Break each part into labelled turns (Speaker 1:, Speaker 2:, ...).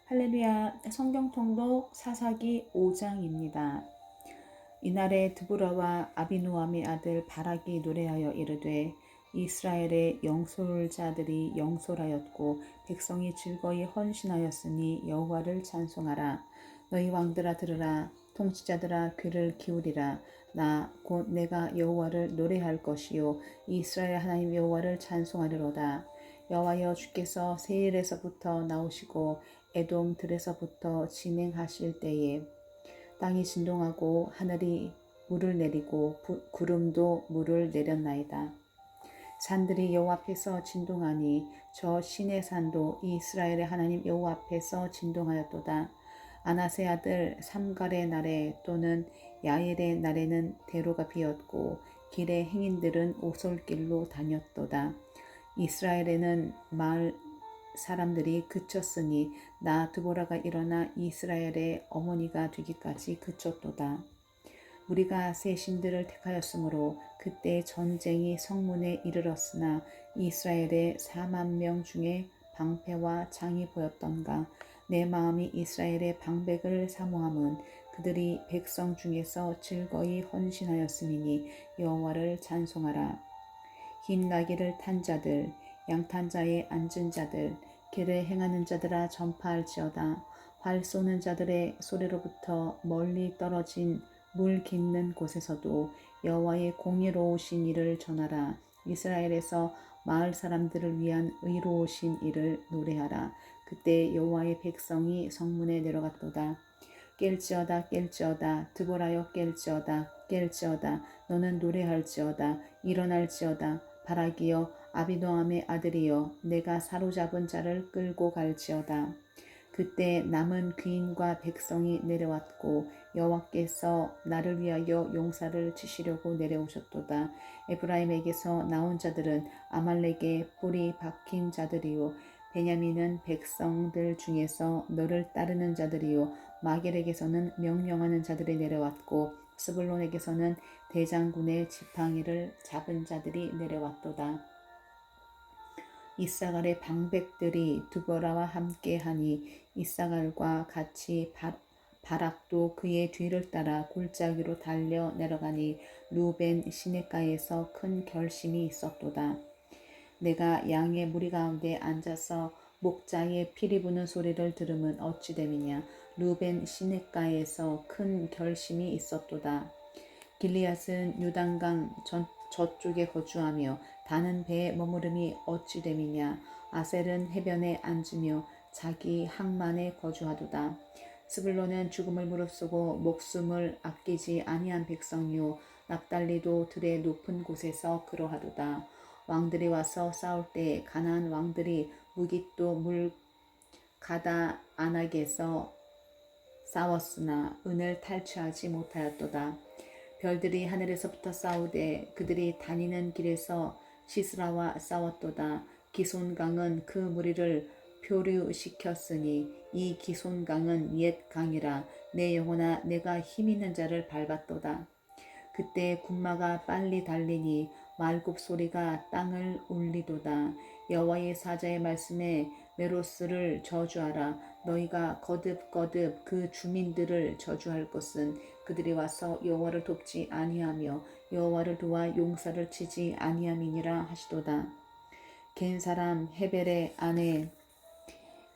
Speaker 1: 할렐루야. 성경 통독 사사기 5장입니다. 이날에 드보라와 아비노함의 아들 바락이 노래하여 이르되 이스라엘의 영솔자들이 영솔하였고 백성이 즐거이 헌신하였으니 여호와를 찬송하라. 너희 왕들아 들으라. 통치자들아 귀를 기울이라. 나 곧 내가 여호와를 노래할 것이요 이스라엘 하나님 여호와를 찬송하리로다. 여호와여 주께서 세일에서부터 나오시고 에돔 들에서부터 진행하실 때에 땅이 진동하고 하늘이 물을 내리고 구름도 물을 내렸나이다. 산들이 여호와 앞에서 진동하니 저 신의 산도 이스라엘의 하나님 여호와 앞에서 진동하였도다. 아나세 아들 삼갈의 날에 또는 야엘의 날에는 대로가 비었고 길의 행인들은 오솔길로 다녔도다. 이스라엘에는 마을 사람들이 그쳤으니 나 드보라가 일어나 이스라엘의 어머니가 되기까지 그쳤도다. 우리가 새 신들을 택하였으므로 그때 전쟁이 성문에 이르렀으나 이스라엘의 4만 명 중에 방패와 창이 보였던가. 내 마음이 이스라엘의 방백을 사모함은 그들이 백성 중에서 즐거이 헌신하였음이니 여호와를 찬송하라. 흰 나귀를 탄 자들, 양탄 자에 앉은 자들, 길을 행하는 자들아 전파할지어다. 활 쏘는 자들의 소리로부터 멀리 떨어진 물 깃는 곳에서도 여호와의 공의로우신 일을 전하라. 이스라엘에서 마을 사람들을 위한 의로우신 일을 노래하라. 그때 여호와의 백성이 성문에 내려갔도다. 깰지어다 깰지어다 드보라여 깰지어다 깰지어다 너는 노래할지어다 일어날지어다 바라기여 아비노함의 아들이여 내가 사로잡은 자를 끌고 갈지어다. 그때 남은 귀인과 백성이 내려왔고 여호와께서 나를 위하여 용사를 치시려고 내려오셨도다. 에브라임에게서 나온 자들은 아말렉의 뿔이 박힌 자들이요 베냐민은 백성들 중에서 너를 따르는 자들이요 마겔에게서는 명령하는 자들이 내려왔고 스불론에게서는 대장군의 지팡이를 잡은 자들이 내려왔도다. 이사갈의 방백들이 드보라와 함께하니 이사갈과 같이 바락도 그의 뒤를 따라 골짜기로 달려 내려가니 루벤 시냇가에서 큰 결심이 있었도다. 내가 양의 무리 가운데 앉아서 목자의 피리 부는 소리를 들으면 어찌 됨이냐. 루벤 시냇가에서 큰 결심이 있었도다. 길리앗은 요단강 저쪽에 거주하며 다는 배에 머무름이 어찌 됨이냐. 아셀은 해변에 앉으며 자기 항만에 거주하도다. 스불론은 죽음을 무릅쓰고 목숨을 아끼지 아니한 백성이요 납달리도 들의 높은 곳에서 그러하도다. 왕들이 와서 싸울 때 가나안 왕들이 무깃도 물 가다 안악에서 싸웠으나 은을 탈취하지 못하였도다. 별들이 하늘에서부터 싸우되 그들이 다니는 길에서 시스라와 싸웠도다. 기손강은 그 무리를 표류시켰으니 이 기손강은 옛 강이라. 내 영혼아 내가 힘있는 자를 밟았도다. 그때 군마가 빨리 달리니 말굽 소리가 땅을 울리도다. 여호와의 사자의 말씀에 메로스를 저주하라. 너희가 거듭거듭 그 주민들을 저주할 것은 그들이 와서 여호와를 돕지 아니하며 여호와를 도와 용사를 치지 아니함이니라 하시도다. 겐 사람 헤벨의 아내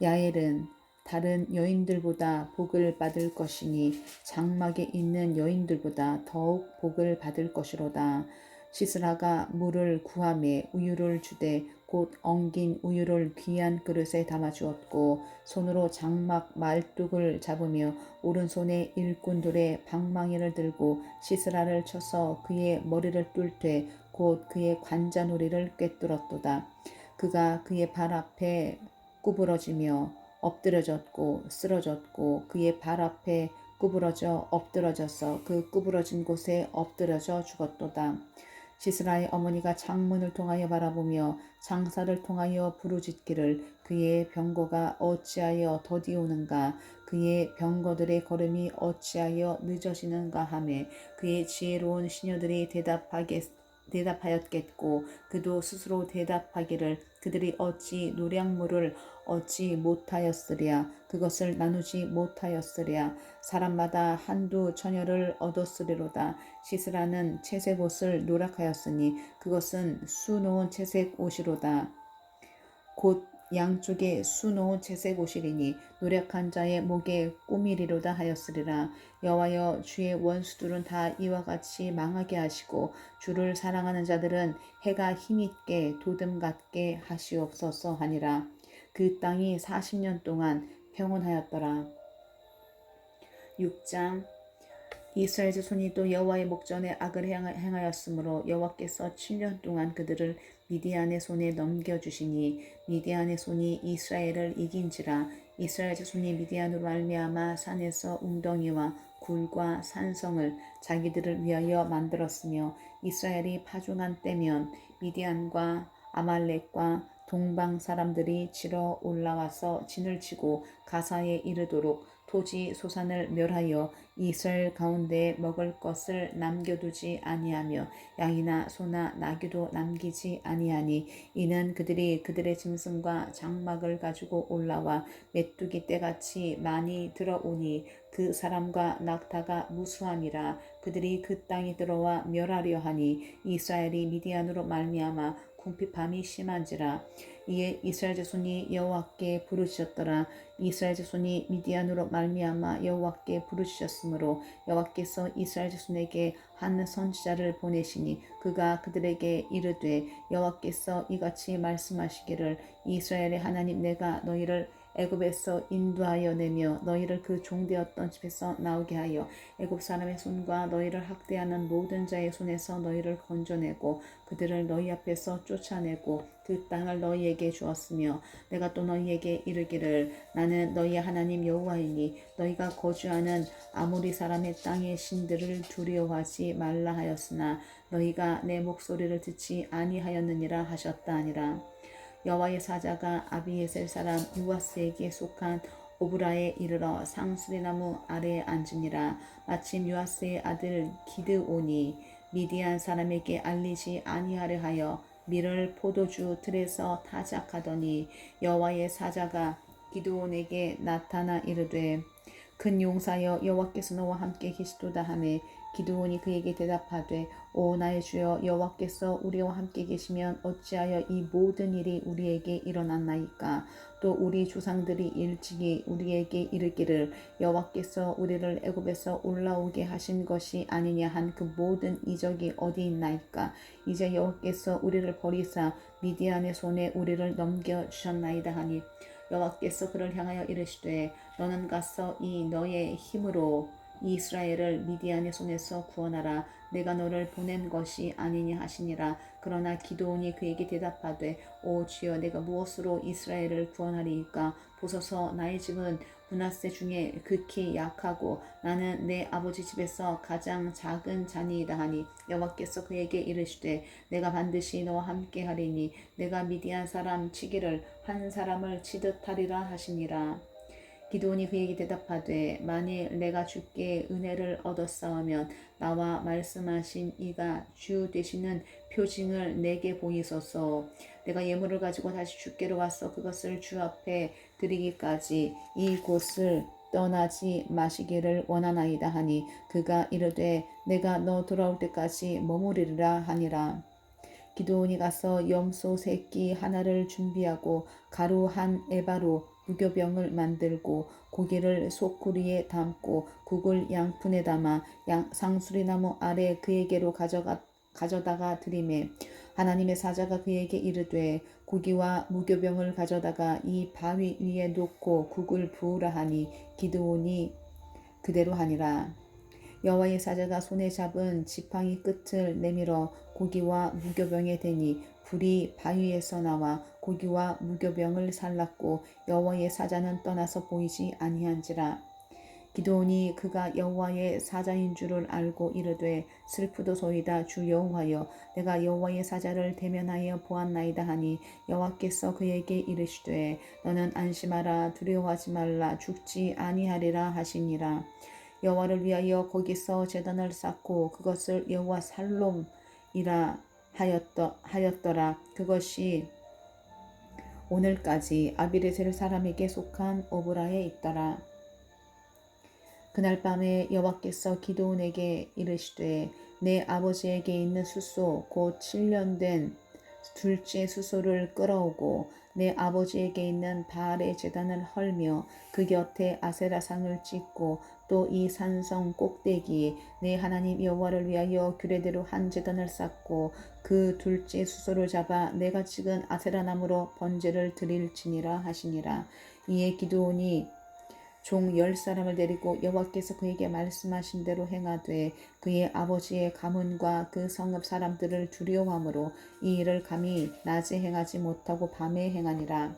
Speaker 1: 야엘은 다른 여인들보다 복을 받을 것이니 장막에 있는 여인들보다 더욱 복을 받을 것이로다. 시스라가 물을 구하매 우유를 주되 곧 엉긴 우유를 귀한 그릇에 담아 주었고 손으로 장막 말뚝을 잡으며 오른손에 일꾼들의 방망이를 들고 시스라를 쳐서 그의 머리를 뚫되 곧 그의 관자놀이를 꿰뚫었도다. 그가 그의 발 앞에 구부러지며 엎드려졌고 쓰러졌고 그의 발 앞에 구부러져 엎드러져서 그 구부러진 곳에 엎드려져 죽었도다. 시스라의 어머니가 창문을 통하여 바라보며 장사를 통하여 부르짖기를 그의 병거가 어찌하여 더디오는가 그의 병거들의 걸음이 어찌하여 늦어지는가 하매 그의 지혜로운 시녀들이 대답하게 대답하였겠고 그도 스스로 대답하기를 그들이 어찌 노량물을 얻지 못하였으랴 그것을 나누지 못하였으랴 사람마다 한두 처녀를 얻었으리로다 시스라는 채색 옷을 노력하였으니 그것은 수놓은 채색 옷이로다 곧 양쪽에 수놓은 채색 옷이리니 노력한 자의 목에 꾸미리로다 하였으리라 여호와여 주의 원수들은 다 이와 같이 망하게 하시고 주를 사랑하는 자들은 해가 힘있게 도듬 같게 하시옵소서 하니라 그 땅이 40년 동안 평온하였더라. 6장 이스라엘 자손이 또 여호와의 목전에 악을 행하였으므로 여호와께서 7년 동안 그들을 미디안의 손에 넘겨주시니 미디안의 손이 이스라엘을 이긴지라 이스라엘 자손이 미디안으로 말미암아 산에서 웅덩이와 굴과 산성을 자기들을 위하여 만들었으며 이스라엘이 파종한 때면 미디안과 아말렉과 동방 사람들이 치러 올라와서 진을 치고 가사에 이르도록 토지 소산을 멸하여 이스라엘 가운데 먹을 것을 남겨두지 아니하며 양이나 소나 나귀도 남기지 아니하니 이는 그들이 그들의 짐승과 장막을 가지고 올라와 메뚜기 떼같이 많이 들어오니 그 사람과 낙타가 무수함이라 그들이 그 땅에 들어와 멸하려 하니 이스라엘이 미디안으로 말미암아 궁핍함이 심한지라 이에 이스라엘 자손이 여호와께 부르짖었더라 이스라엘 자손이 미디안으로 말미암아 여호와께 부르짖었으므로 여호와께서 이스라엘 자손에게 한 선지자를 보내시니 그가 그들에게 이르되 여호와께서 이같이 말씀하시기를 이스라엘의 하나님 내가 너희를 애굽에서 인도하여 내며 너희를 그 종되었던 집에서 나오게 하여 애굽 사람의 손과 너희를 학대하는 모든 자의 손에서 너희를 건져내고 그들을 너희 앞에서 쫓아내고 그 땅을 너희에게 주었으며 내가 또 너희에게 이르기를 나는 너희의 하나님 여호와이니 너희가 거주하는 아모리 사람의 땅의 신들을 두려워하지 말라 하였으나 너희가 내 목소리를 듣지 아니하였느니라 하셨다 하니라. 여호와의 사자가 아비에셀 사람 유아스에게 속한 오브라에 이르러 상수리나무 아래에 앉으니라. 마침 유아스의 아들 기드온이 미디안 사람에게 알리지 아니하려 하여 밀을 포도주 틀에서 타작하더니 여호와의 사자가 기드온에게 나타나 이르되 큰 용사여 여호와께서 너와 함께 계시도다 하매 기드온이 그에게 대답하되 오 나의 주여 여호와께서 우리와 함께 계시면 어찌하여 이 모든 일이 우리에게 일어났나이까 또 우리 조상들이 일찍이 우리에게 이르기를 여호와께서 우리를 애굽에서 올라오게 하신 것이 아니냐 한 그 모든 이적이 어디 있나이까 이제 여호와께서 우리를 버리사 미디안의 손에 우리를 넘겨 주셨나이다 하니 여호와께서 그를 향하여 이르시되 너는 가서 이 너의 힘으로 이스라엘을 미디안의 손에서 구원하라 내가 너를 보낸 것이 아니냐 하시니라 그러나 기드온이 그에게 대답하되 오 주여 내가 무엇으로 이스라엘을 구원하리이까 보소서 나의 집은 므낫세 중에 극히 약하고 나는 내 아버지 집에서 가장 작은 자니이다 하니 여호와께서 그에게 이르시되 내가 반드시 너와 함께 하리니 내가 미디안 사람 치기를 한 사람을 치듯 하리라 하시니라. 기드온이 그에게 대답하되 만일 내가 주께 은혜를 얻었사오면 나와 말씀하신 이가 주 되시는 표징을 내게 보이소서. 내가 예물을 가지고 다시 주께로 와서 그것을 주 앞에 드리기까지 이곳을 떠나지 마시기를 원하나이다 하니 그가 이르되 내가 너 돌아올 때까지 머무르리라 하니라. 기드온이 가서 염소 새끼 하나를 준비하고 가루 한 에바로 무교병을 만들고 고기를 소쿠리에 담고 국을 양푼에 담아 상수리나무 아래 그에게로 가져다가 드리매 하나님의 사자가 그에게 이르되 고기와 무교병을 가져다가 이 바위 위에 놓고 국을 부으라 하니 기드온이 그대로 하니라. 여호와의 사자가 손에 잡은 지팡이 끝을 내밀어 고기와 무교병에 대니 불이 바위에서 나와 고기와 무교병을 살랐고 여호와의 사자는 떠나서 보이지 아니한지라. 기드온이 그가 여호와의 사자인 줄을 알고 이르되 슬프도소이다 주 여호와여 내가 여호와의 사자를 대면하여 보았나이다 하니 여호와께서 그에게 이르시되 너는 안심하라 두려워하지 말라 죽지 아니하리라 하시니라. 여호와를 위하여 거기서 제단을 쌓고 그것을 여호와 살롬이라 하였더라. 그것이 오늘까지 아비레셀 사람에게 속한 오브라에 있더라. 그날 밤에 여호와께서 기드온에게 이르시되 내 아버지에게 있는 숫소 곧 7년 된 둘째 숫소를 끌어오고 내 아버지에게 있는 바알의 제단을 헐며 그 곁에 아세라상을 찍고 또 이 산성 꼭대기에 내 하나님 여호와를 위하여 규례대로 한 제단을 쌓고 그 둘째 숫소를 잡아 내가 찍은 아세라 나무로 번제를 드릴지니라 하시니라. 이에 기드온이 종 10사람을 데리고 여호와께서 그에게 말씀하신 대로 행하되 그의 아버지의 가문과 그 성읍 사람들을 두려워함으로 이 일을 감히 낮에 행하지 못하고 밤에 행하니라.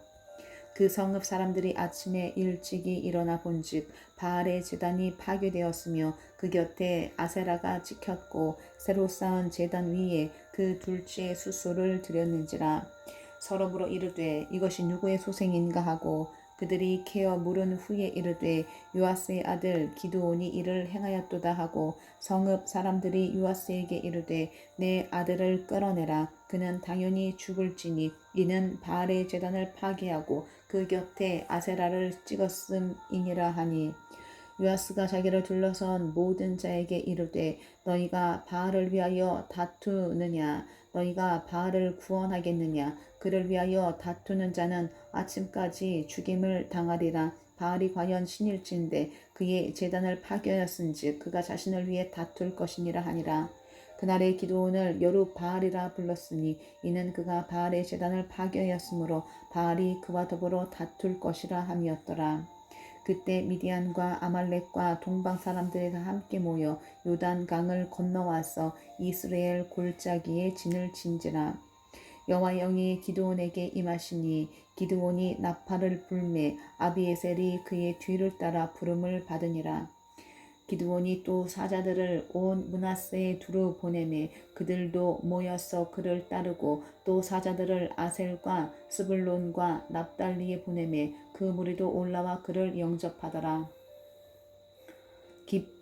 Speaker 1: 그 성읍 사람들이 아침에 일찍이 일어나 본즉 바알의 제단이 파괴되었으며 그 곁에 아세라가 찍혔고 새로 쌓은 제단 위에 그 둘째 숫소를 드렸는지라. 서로 물어 이르되 이것이 누구의 소생인가 하고 그들이 캐어 물은 후에 이르되 요아스의 아들 기드온이 이를 행하였도다 하고 성읍 사람들이 요아스에게 이르되 내 아들을 끌어내라. 그는 당연히 죽을지니 이는 바알의 제단을 파괴하고 그 곁에 아세라를 찍었음이니라 하니 요아스가 자기를 둘러선 모든 자에게 이르되 너희가 바알을 위하여 다투느냐 너희가 바알을 구원하겠느냐 그를 위하여 다투는 자는 아침까지 죽임을 당하리라. 바알이 과연 신일진데 그의 제단을 파괴하였은즉 그가 자신을 위해 다툴 것이니라 하니라. 그날의 기드온을 여룻바알이라 불렀으니 이는 그가 바알의 제단을 파괴하였으므로 바알이 그와 더불어 다툴 것이라 함이었더라. 그때 미디안과 아말렉과 동방 사람들이 다 함께 모여 요단 강을 건너와서 이스라엘 골짜기에 진을 친지라. 여호와 영이 기드온에게 임하시니 기드온이 나팔을 불매 아비에셀이 그의 뒤를 따라 부름을 받으니라. 기드온이 또 사자들을 온 므낫세에 두루 보내매 그들도 모여서 그를 따르고 또 사자들을 아셀과 스불론과 납달리에 보내매 그 무리도 올라와 그를 영접하더라.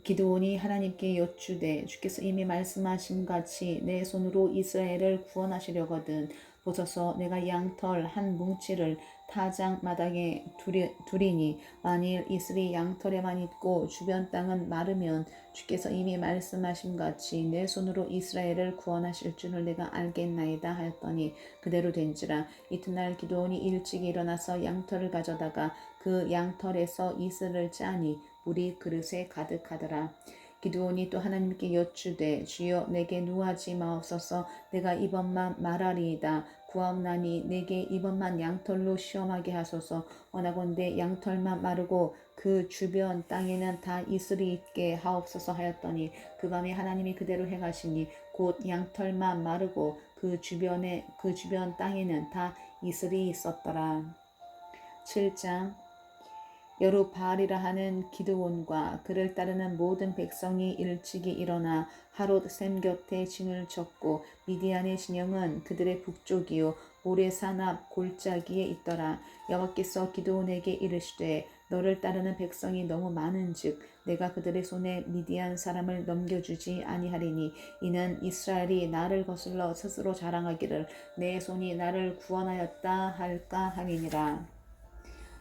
Speaker 1: 기드온이 하나님께 여쭈되 주께서 이미 말씀하신 같이 내 손으로 이스라엘을 구원하시려거든 보소서 내가 양털 한 뭉치를 타장 마당에 두리니 만일 이슬이 양털에만 있고 주변 땅은 마르면 주께서 이미 말씀하신 같이 내 손으로 이스라엘을 구원하실 줄을 내가 알겠나이다 하였더니 그대로 된지라. 이튿날 기드온이 일찍 일어나서 양털을 가져다가 그 양털에서 이슬을 짜니 물이 그릇에 가득하더라. 기드온이 또 하나님께 여쭈되 주여 내게 누하지 마옵소서 내가 이번만 말하리이다. 구하옵나니 내게 이번만 양털로 시험하게 하소서. 원하건대 양털만 마르고 그 주변 땅에는 다 이슬이 있게 하옵소서 하였더니 그 밤에 하나님이 그대로 행하시니 곧 양털만 마르고 그 주변 땅에는 다 이슬이 있었더라. 7장 여룻바알이라 하는 기드온과 그를 따르는 모든 백성이 일찍이 일어나 하롯 샘 곁에 진을 쳤고 미디안의 진영은 그들의 북쪽이요 모레산 앞 골짜기에 있더라. 여호와께서 기드온에게 이르시되 너를 따르는 백성이 너무 많은즉 내가 그들의 손에 미디안 사람을 넘겨주지 아니하리니 이는 이스라엘이 나를 거슬러 스스로 자랑하기를 내 손이 나를 구원하였다 할까 함이니라.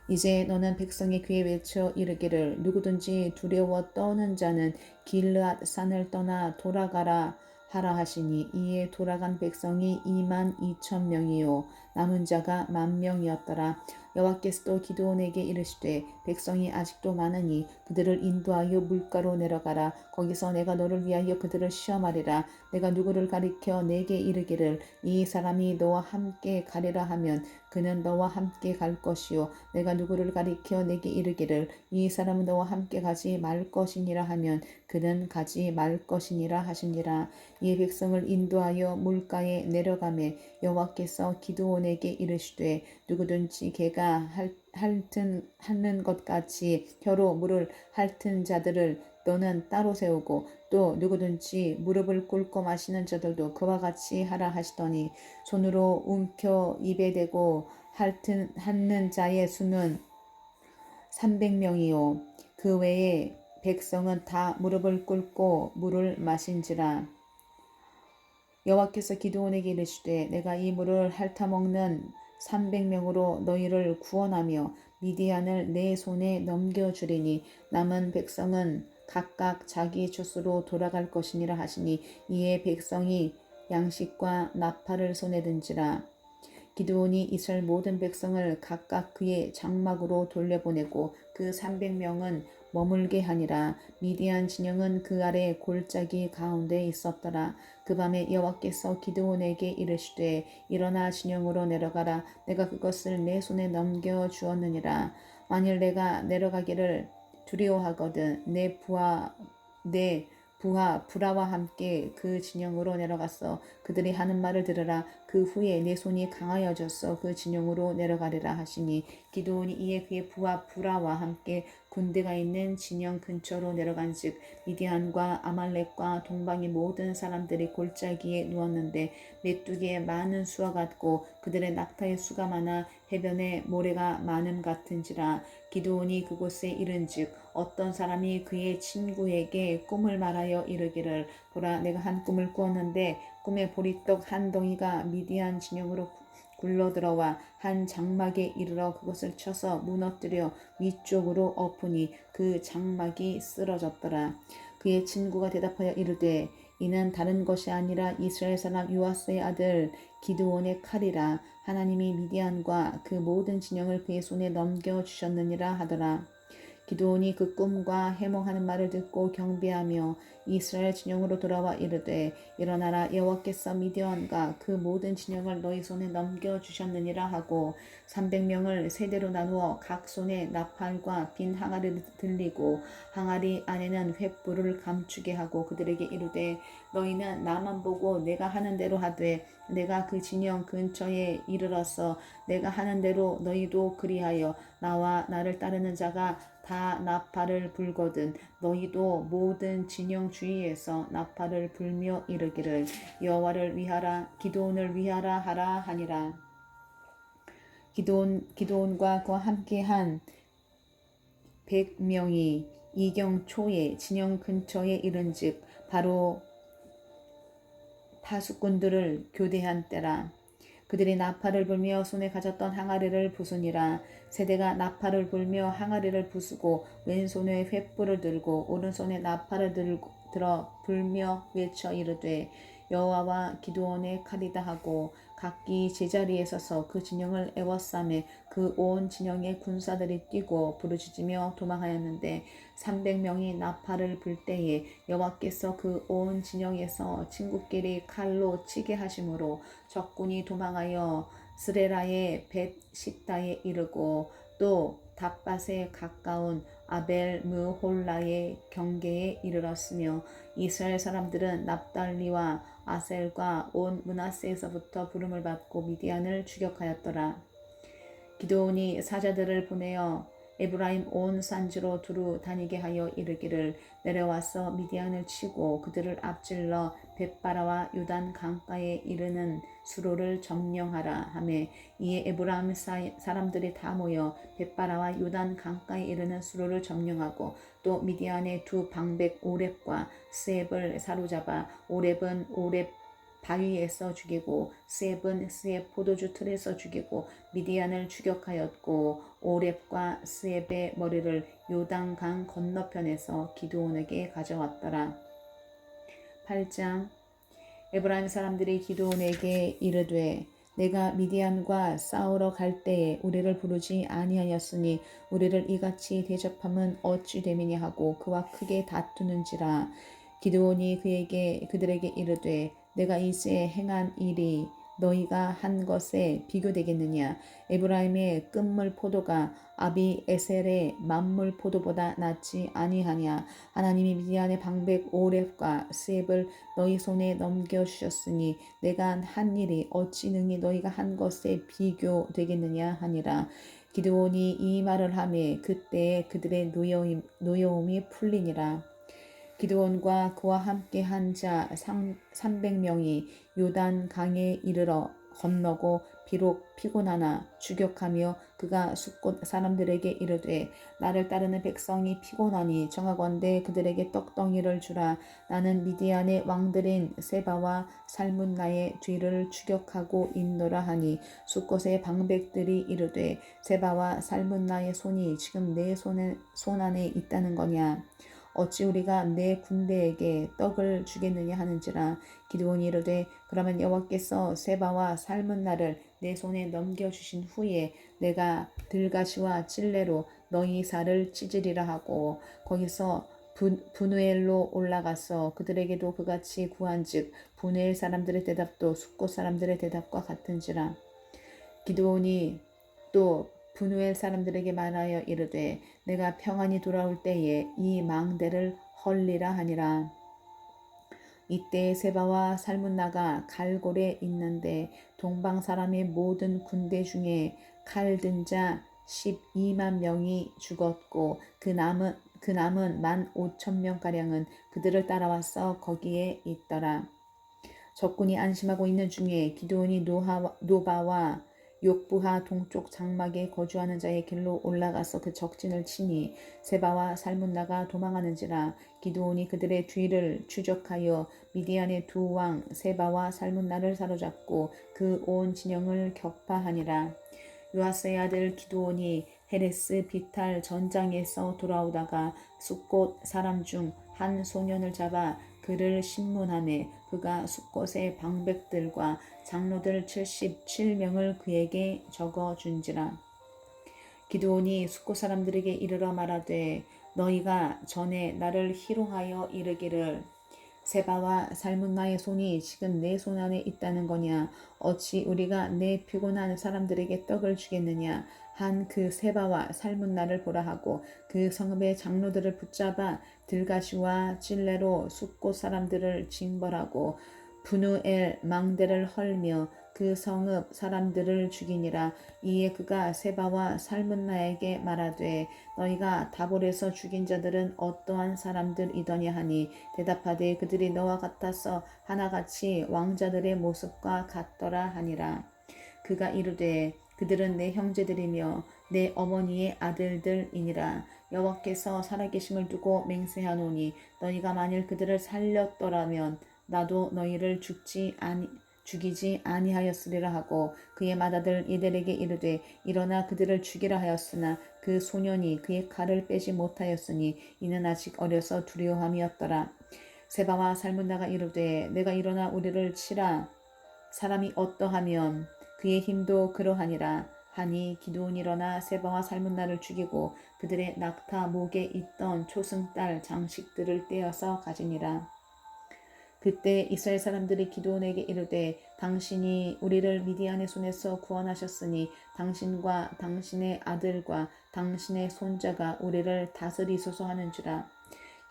Speaker 1: 이제 너는 백성의 귀에 외쳐 이르기를 누구든지 두려워 떠는 자는 길르앗 산을 떠나 돌아가라 하라 하시니 이에 돌아간 백성이 22,000명이요 남은 자가 10,000명이었더라. 여호와께서도 기드온에게 이르시되 백성이 아직도 많으니 그들을 인도하여 물가로 내려가라. 거기서 내가 너를 위하여 그들을 시험하리라. 내가 누구를 가리켜 내게 이르기를 이 사람이 너와 함께 가리라 하면 그는 너와 함께 갈 것이요 내가 누구를 가리켜 내게 이르기를 이 사람은 너와 함께 가지 말 것이니라 하면 그는 가지 말 것이니라 하시니라. 이 백성을 인도하여 물가에 내려가매 여호와께서 기드온에게 이르시되 누구든지 개가 핥는 것 같이 혀로 물을 핥은 자들을 너는 따로 세우고 또 누구든지 무릎을 꿇고 마시는 자들도 그와 같이 하라 하시더니 손으로 움켜 입에 대고 핥는 자의 수는 300명이요 그 외에 백성은 다 무릎을 꿇고 물을 마신지라. 여호와께서 기드온에게 이르시되 내가 이 물을 핥아먹는 300명으로 너희를 구원하며 미디안을 내 손에 넘겨주리니 남은 백성은 각각 자기 젖으로 돌아갈 것이니라 하시니 이에 백성이 양식과 나팔을 손에 든지라. 기드온이 이스라엘 모든 백성을 각각 그의 장막으로 돌려보내고 그 300명은 머물게 하니라. 미디안 진영은 그 아래 골짜기 가운데 있었더라. 그 밤에 여호와께서 기드온에게 이르시되 일어나 진영으로 내려가라. 내가 그것을 내 손에 넘겨 주었느니라. 만일 내가 내려가기를 두려워하거든 내 부하 브라와 함께 그 진영으로 내려갔어. 그들이 하는 말을 들으라. 그 후에 내 손이 강하여졌어. 그 진영으로 내려가리라 하시니 기드온이 이에 그의 부하 브라와 함께 군대가 있는 진영 근처로 내려간즉 미디안과 아말렉과 동방의 모든 사람들이 골짜기에 누웠는데 메뚜기의 많은 수와 같고 그들의 낙타의 수가 많아 해변에 모래가 많음 같은지라. 기드온이 그곳에 이른즉 어떤 사람이 그의 친구에게 꿈을 말하여 이르기를 보라 내가 한 꿈을 꾸었는데 꿈에 보리떡 한 덩이가 미디안 진영으로 굴러들어와 한 장막에 이르러 그것을 쳐서 무너뜨려 위쪽으로 엎으니 그 장막이 쓰러졌더라. 그의 친구가 대답하여 이르되 이는 다른 것이 아니라 이스라엘 사람 요아스의 아들 기드온의 칼이라. 하나님이 미디안과 그 모든 진영을 그의 손에 넘겨주셨느니라 하더라. 기드온이 그 꿈과 해몽하는 말을 듣고 경배하며 이스라엘 진영으로 돌아와 이르되 일어나라 여호와께서 미디안과 그 모든 진영을 너희 손에 넘겨주셨느니라 하고 300명을 세대로 나누어 각 손에 나팔과 빈 항아리를 들리고 항아리 안에는 횃불을 감추게 하고 그들에게 이르되 너희는 나만 보고 내가 하는 대로 하되 내가 그 진영 근처에 이르러서 내가 하는 대로 너희도 그리하여 나와 나를 따르는 자가 다 나팔을 불거든 너희도 모든 진영 주위에서 나팔을 불며 이르기를 여호와를 위하라 기드온을 위하라 하라 하니라. 기드온과 그와 함께한 100명이 이경 초에 진영 근처에 이른즉 바로 파수꾼들을 교대한 때라. 그들이 나팔을 불며 손에 가졌던 항아리를 부수니라. 세대가 나팔을 불며 항아리를 부수고 왼손에 횃불을 들고 오른손에 나팔을 들어 불며 외쳐 이르되 여호와와 기드온의 칼이다 하고 각기 제자리에 서서 그 진영을 에워싸매 그 온 진영의 군사들이 뛰고 부르짖으며 도망하였는데 300명이 나팔을 불 때에 여호와께서 그 온 진영에서 친구끼리 칼로 치게 하심으로 적군이 도망하여 스레라의 벳 시다에 이르고 또 닷밭에 가까운 아벨 무홀라의 경계에 이르렀으며 이스라엘 사람들은 납달리와 아셀과 온 므낫세에서부터 부름을 받고 미디안을 추격하였더라. 기드온이 사자들을 보내어 에브라임 온 산지로 두루 다니게 하여 이르기를 내려와서 미디안을 치고 그들을 앞질러 벳바라와 요단 강가에 이르는 수로를 점령하라 하매 이에 에브라임 사람들이 다 모여 벳바라와 요단 강가에 이르는 수로를 점령하고 또 미디안의 두 방백 오렙과 스앱을 사로잡아 오렙은 오렙 바위에서 죽이고 스앱은 스앱 포도주 틀에서 죽이고 미디안을 추격하였고 오렙과 스앱의 머리를 요단강 건너편에서 기드온에게 가져왔더라. 8장 에브라임 사람들이 기드온에게 이르되 내가 미디안과 싸우러 갈 때에 우리를 부르지 아니하였으니 우리를 이같이 대접함은 어찌 됨이냐 하고 그와 크게 다투는지라. 기드온이 그들에게 이르되 내가 이제 행한 일이 너희가 한 것에 비교되겠느냐. 에브라임의 끝물 포도가 아비에셀의 만물 포도보다 낫지 아니하냐. 하나님이 미디안의 방백 오렙과 스앱을 너희 손에 넘겨주셨으니 내가 한 일이 어찌 능히 너희가 한 것에 비교되겠느냐 하니라. 기드온이 이 말을 하매 그때에 그들의 노여움이 풀리니라. 기드온과 그와 함께 한 자 300명이 요단 강에 이르러 건너고 비록 피곤하나 추격하며 그가 숫곳 사람들에게 이르되 나를 따르는 백성이 피곤하니 정하건대 그들에게 떡덩이를 주라. 나는 미디안의 왕들인 세바와 살문나의 뒤를 추격하고 있노라 하니 숫곳의 방백들이 이르되 세바와 살문나의 손이 지금 내 손 안에 있다는 거냐. 어찌 우리가 내 군대에게 떡을 주겠느냐 하는지라. 기드온이 이르되 그러면 여호와께서 세바와 살문나를 내 손에 넘겨주신 후에 내가 들가시와 찔레로 너희 살을 찢으리라 하고 거기서 분우엘로 올라가서 그들에게도 그같이 구한즉 분우엘 사람들의 대답도 숫곳 사람들의 대답과 같은지라. 기드온이 또 분우엘 사람들에게 말하여 이르되 내가 평안히 돌아올 때에 이 망대를 헐리라 하니라. 이때 세바와 살문나가 갈골에 있는데 동방 사람의 모든 군대 중에 칼 든 자 12만 명이 죽었고 그 남은 15,000명가량은 그들을 따라와서 거기에 있더라. 적군이 안심하고 있는 중에 기드온이 노바와 욕부하 동쪽 장막에 거주하는 자의 길로 올라가서 그 적진을 치니 세바와 살문나가 도망하는지라. 기드온이 그들의 뒤를 추적하여 미디안의 두 왕 세바와 살문나를 사로잡고 그 온 진영을 격파하니라. 요아스의 아들 기드온이 헤레스 비탈 전장에서 돌아오다가 숫곳 사람 중 한 소년을 잡아 그를 신문하매 그가 숫곳의 방백들과 장로들 77명을 그에게 적어준지라. 기드온이 숫곳 사람들에게 이르러 말하되 너희가 전에 나를 희롱하여 이르기를 세바와 살문나의 손이 지금 내 손 안에 있다는 거냐. 어찌 우리가 내 피곤한 사람들에게 떡을 주겠느냐. 한 그 세바와 살문나를 보라 하고 그 성읍의 장로들을 붙잡아 들가시와 찔레로 숫곳 사람들을 징벌하고 분우엘 망대를 헐며 그 성읍 사람들을 죽이니라. 이에 그가 세바와 살문나에게 말하되 너희가 다볼에서 죽인 자들은 어떠한 사람들이더냐 하니 대답하되 그들이 너와 같아서 하나같이 왕자들의 모습과 같더라 하니라. 그가 이르되 그들은 내 형제들이며 내 어머니의 아들들이니라. 여호와께서 살아계심을 두고 맹세하노니 너희가 만일 그들을 살렸더라면 나도 너희를 죽이지 아니하였으리라 하고 그의 맏아들 이들에게 이르되 일어나 그들을 죽이라 하였으나 그 소년이 그의 칼을 빼지 못하였으니 이는 아직 어려서 두려움이었더라. 세바와 살문나가 이르되 내가 일어나 우리를 치라. 사람이 어떠하면 그의 힘도 그러하니라 하니 기드온이 일어나 세바와 살문나를 죽이고 그들의 낙타 목에 있던 초승달 장식들을 떼어서 가지니라. 그때 이스라엘 사람들이 기드온에게 이르되 당신이 우리를 미디안의 손에서 구원하셨으니 당신과 당신의 아들과 당신의 손자가 우리를 다스리소서 하는지라.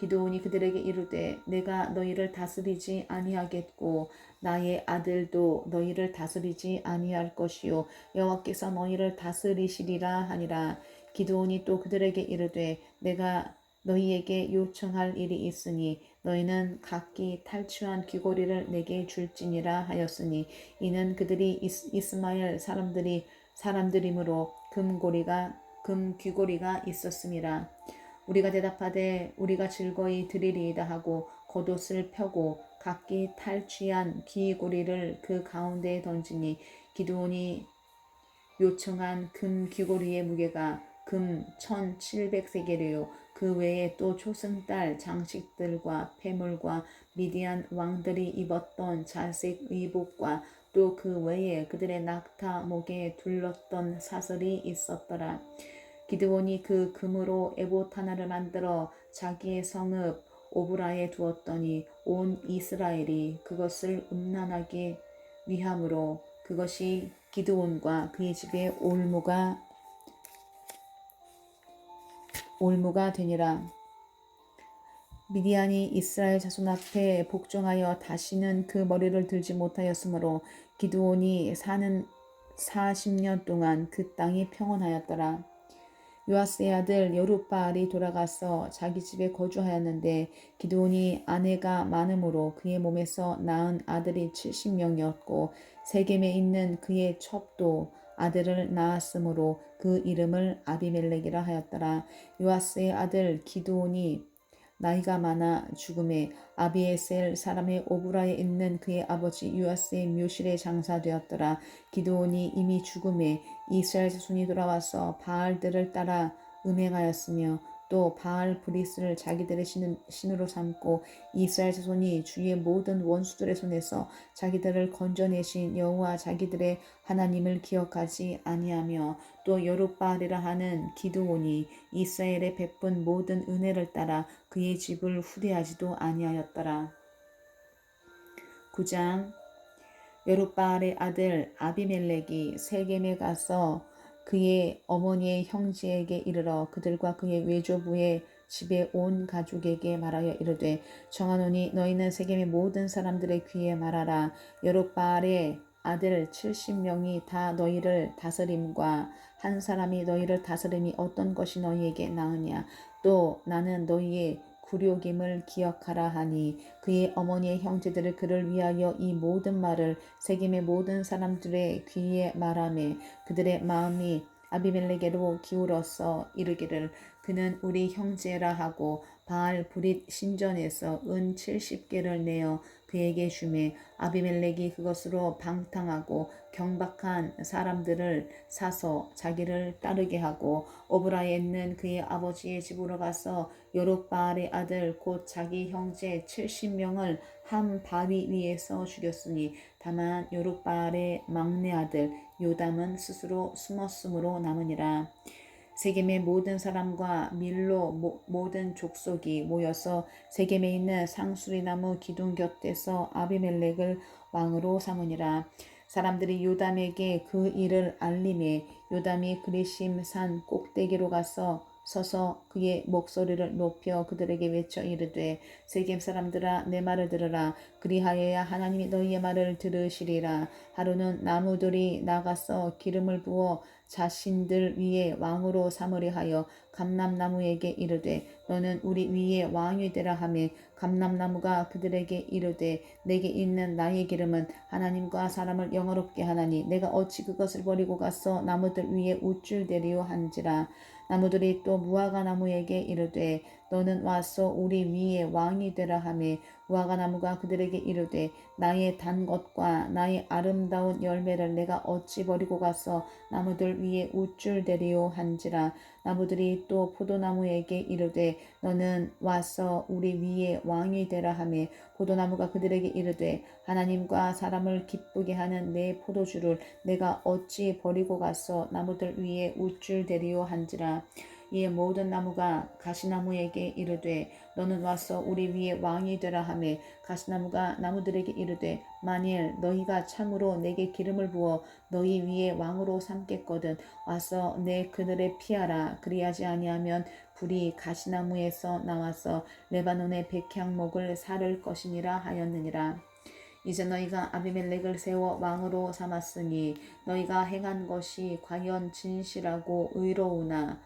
Speaker 1: 기드온이 그들에게 이르되 내가 너희를 다스리지 아니하겠고 나의 아들도 너희를 다스리지 아니할 것이요 여호와께서 너희를 다스리시리라 하니라. 기드온이 또 그들에게 이르되 내가 너희에게 요청할 일이 있으니 너희는 각기 탈취한 귀고리를 내게 줄지니라 하였으니 이는 그들이 이스마엘 사람들이므로 금 귀고리가 있었음이라. 우리가 대답하되 우리가 즐거이 드리리이다 하고 겉옷을 펴고 각기 탈취한 귀고리를 그 가운데에 던지니 기드온이 요청한 금 귀고리의 무게가 금 1700세겔이요 그 외에 또 초승달 장식들과 폐물과 미디안 왕들이 입었던 자색 의복과 또 그 외에 그들의 낙타 목에 둘렀던 사슬이 있었더라. 기드온이 그 금으로 에봇 하나를 만들어 자기의 성읍 오브라에 두었더니 온 이스라엘이 그것을 음란하게 위함으로 그것이 기드온과 그의 집의 올무가 되니라. 미디안이 이스라엘 자손 앞에 복종하여 다시는 그 머리를 들지 못하였으므로 기드온이 사는 40년 동안 그 땅이 평온하였더라. 요아스의 아들 여룻바알이 돌아가서 자기 집에 거주하였는데 기드온이 아내가 많음으로 그의 몸에서 낳은 아들이 70명이었고 세겜에 있는 그의 첩도 아들을 낳았으므로 그 이름을 아비멜렉이라 하였더라. 요아스의 아들 기드온이 나이가 많아 죽음에 아비에셀 사람의 오브라에 있는 그의 아버지 요아스의 묘실에 장사되었더라. 기드온이 이미 죽음에 이스라엘 자손이 돌아와서 바알들을 따라 음행하였으며 또 바알 브리스를 자기들의 신으로 삼고 이스라엘 자손이 주의 모든 원수들의 손에서 자기들을 건져내신 여호와 자기들의 하나님을 기억하지 아니하며 또 여룻바알이라 하는 기드온이 이스라엘에 베푼 모든 은혜를 따라 그의 집을 후대하지도 아니하였더라. 9장 여룻바알의 아들 아비멜렉이 세겜에 가서 그의 어머니의 형제에게 이르러 그들과 그의 외조부의 집에 온 가족에게 말하여 이르되 정하노니 너희는 세겜의 모든 사람들의 귀에 말하라. 여룻바알의 아들 70명이 다 너희를 다스림과 한 사람이 너희를 다스림이 어떤 것이 너희에게 나으냐. 또 나는 너희의 굴욕임을 기억하라 하니 그의 어머니의 형제들을 그를 위하여 이 모든 말을 세겜의 모든 사람들의 귀에 말하매 그들의 마음이 아비멜렉에로 기울어서 이르기를 그는 우리 형제라 하고 바알 브릿 신전에서 은 70개를 내어 그에게 주매 아비멜렉이 그것으로 방탕하고 경박한 사람들을 사서 자기를 따르게 하고 오브라에 있는 그의 아버지의 집으로 가서 여룻바알의 아들 곧 자기 형제 70명을 한 바위 위에서 죽였으니 다만 여룻바알의 막내 아들 요담은 스스로 숨었으므로 남으니라. 세겜의 모든 사람과 밀로 모든 족속이 모여서 세겜에 있는 상수리나무 기둥 곁에서 아비멜렉을 왕으로 삼으니라. 사람들이 요담에게 그 일을 알림해 요담이 그리심 산 꼭대기로 가서 서서 그의 목소리를 높여 그들에게 외쳐 이르되 세겜 사람들아 내 말을 들으라. 그리하여야 하나님이 너희의 말을 들으시리라. 하루는 나무들이 나가서 기름을 부어 자신들 위에 왕으로 삼으려 하여 감람나무에게 이르되 너는 우리 위에 왕이 되라 하매 감람나무가 그들에게 이르되 내게 있는 나의 기름은 하나님과 사람을 영화롭게 하나니 내가 어찌 그것을 버리고 가서 나무들 위에 우쭐대리요 한지라. 나무들이 또 무화과 나무에게 이르되 너는 와서 우리 위에 왕이 되라 하매 무화과 나무가 그들에게 이르되 나의 단 것과 나의 아름다운 열매를 내가 어찌 버리고 가서 나무들 위에 우쭐대리요 한지라. 나무들이 또 포도나무에게 이르되 너는 와서 우리 위에 왕이 되라 하매 포도나무가 그들에게 이르되 하나님과 사람을 기쁘게 하는 내 포도주를 내가 어찌 버리고 가서 나무들 위에 우쭐대리요 한지라. 이에 모든 나무가 가시나무에게 이르되 너는 와서 우리 위에 왕이 되라 하매 가시나무가 나무들에게 이르되 만일 너희가 참으로 내게 기름을 부어 너희 위에 왕으로 삼겠거든 와서 내 그늘에 피하라. 그리하지 아니하면 불이 가시나무에서 나와서 레바논의 백향목을 사를 것이니라 하였느니라. 이제 너희가 아비멜렉을 세워 왕으로 삼았으니 너희가 행한 것이 과연 진실하고 의로우냐.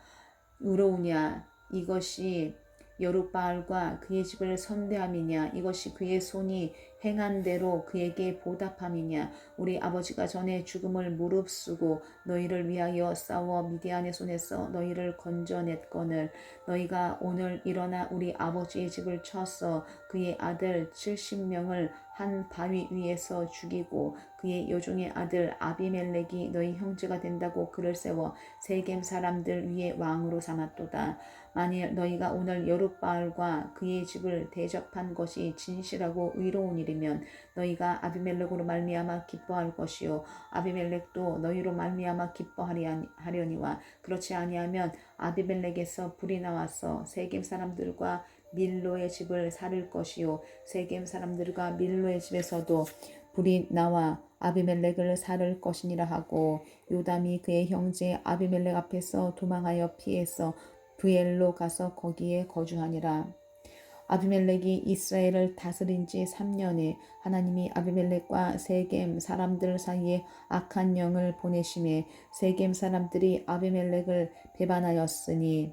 Speaker 1: 이것이 여룻바알과 그의 집을 선대함이냐. 이것이 그의 손이 행한 대로 그에게 보답함이냐. 우리 아버지가 전에 죽음을 무릅쓰고 너희를 위하여 싸워 미디안의 손에서 너희를 건져냈거늘 너희가 오늘 일어나 우리 아버지의 집을 쳐서 그의 아들 70명을 한 바위 위에서 죽이고 그의 여종의 아들 아비멜렉이 너희 형제가 된다고 그를 세워 세겜 사람들 위에 왕으로 삼았도다. 만일 너희가 오늘 여룻바알과 그의 집을 대접한 것이 진실하고 의로운 일이면 너희가 아비멜렉으로 말미암아 기뻐할 것이요 아비멜렉도 너희로 말미암아 기뻐하려니와 그렇지 아니하면 아비멜렉에서 불이 나와서 세겜 사람들과 밀로의 집을 사를 것이요 세겜 사람들과 밀로의 집에서도 불이 나와 아비멜렉을 사를 것이니라 하고 요담이 그의 형제 아비멜렉 앞에서 도망하여 피해서 브엘로 가서 거기에 거주하니라. 아비멜렉이 이스라엘을 다스린 지 3년에 하나님이 아비멜렉과 세겜 사람들 사이에 악한 영을 보내심에 세겜 사람들이 아비멜렉을 배반하였으니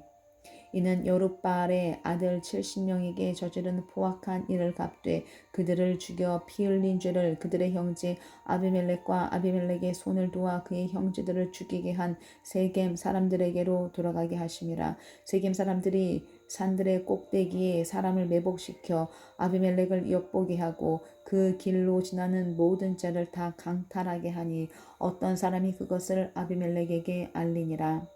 Speaker 1: 이는 여룻바알의 아들 70명에게 저지른 포악한 일을 갚되 그들을 죽여 피 흘린 죄를 그들의 형제 아비멜렉과 아비멜렉의 손을 도와 그의 형제들을 죽이게 한 세겜 사람들에게로 돌아가게 하심이라. 세겜 사람들이 산들의 꼭대기에 사람을 매복시켜 아비멜렉을 엿보게 하고 그 길로 지나는 모든 자를 다 강탈하게 하니 어떤 사람이 그것을 아비멜렉에게 알리니라.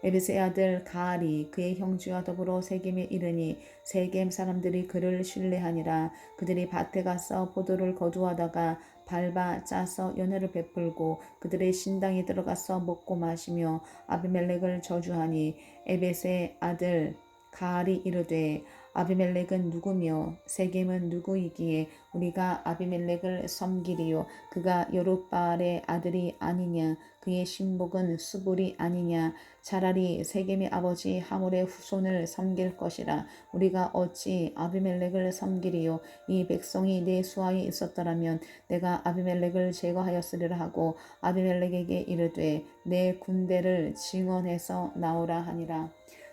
Speaker 1: 에베스의 아들 가알이 그의 형제와 더불어 세겜에 이르니 세겜 사람들이 그를 신뢰하니라. 그들이 밭에 가서 포도를 거두어다가 밟아 짜서 연회를 베풀고 그들의 신당에 들어가서 먹고 마시며 아비멜렉을 저주하니 에베스의 아들 가알이 이르되 아비멜렉은 누구며 세겜은 누구이기에 우리가 아비멜렉을 섬기리요. 그가 여룻바알의 아들이 아니냐. 그의 신복은 수불이 아니냐. 차라리 세겜의 아버지 하몰의 후손을 섬길 것이라. 우리가 어찌 아비멜렉을 섬기리요. 이 백성이 내 수하에 있었더라면 내가 아비멜렉을 제거하였으리라 하고 아비멜렉에게 이르되 내 군대를 증언해서 나오라 하니라.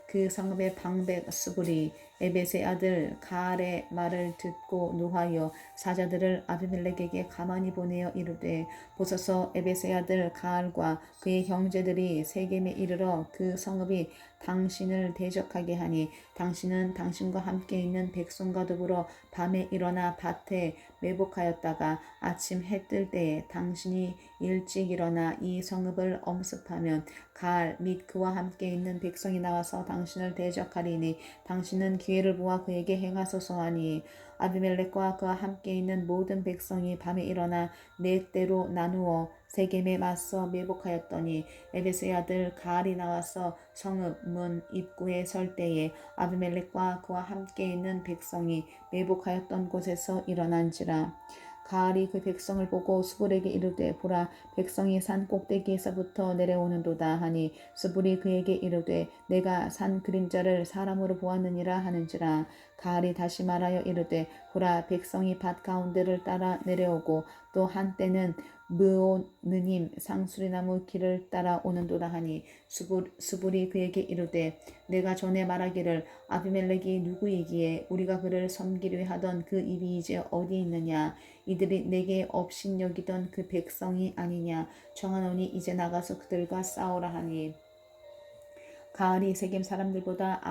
Speaker 1: 그 성읍의 방백 수불이 에벳의 아들 가알의 말을 듣고 노하여 사자들을 아비멜렉에게 가만히 보내어 이르되 보소서 에벳의 아들 가알과 그의 형제들이 세겜에 이르러 그 성읍이 당신을 대적하게 하니 당신은 당신과 함께 있는 백성과 더불어 밤에 일어나 밭에 매복하였다가 아침 해 뜰 때에 당신이 일찍 일어나 이 성읍을 엄습하면 가알 및 그와 함께 있는 백성이 나와서 당신을 대적하리니 당신은 기회를 보아 그에게 행하소서 하니 아비멜렉과 그와 함께 있는 모든 백성이 밤에 일어나 네 때로 나누어 세겜에 맞서 매복하였더니 에베스의 아들 가알이 나와서 성읍 문 입구에 설 때에 아비멜렉과 그와 함께 있는 백성이 매복하였던 곳에서 일어난지라. 가알이 그 백성을 보고 수불에게 이르되 보라 백성이 산 꼭대기에서부터 내려오는도다 하니 수불이 그에게 이르되 내가 산 그림자를 사람으로 보았느니라 하는지라. 가알이 다시 말하여 이르되 보라 백성이 밭 가운데를 따라 내려오고 또 한때는 므오느님 상수리나무 길을 따라 오는도다 하니 수불이 그에게 이르되 내가 전에 말하기를 아비멜렉이 누구이기에 우리가 그를 섬기려 하던 그 입이 이제 어디 있느냐. 이들이 내게 업신여기던 그 백성이 아니냐. 청하노니 이제 나가서 그들과 싸우라 하니 가알이 세겜 사람들보다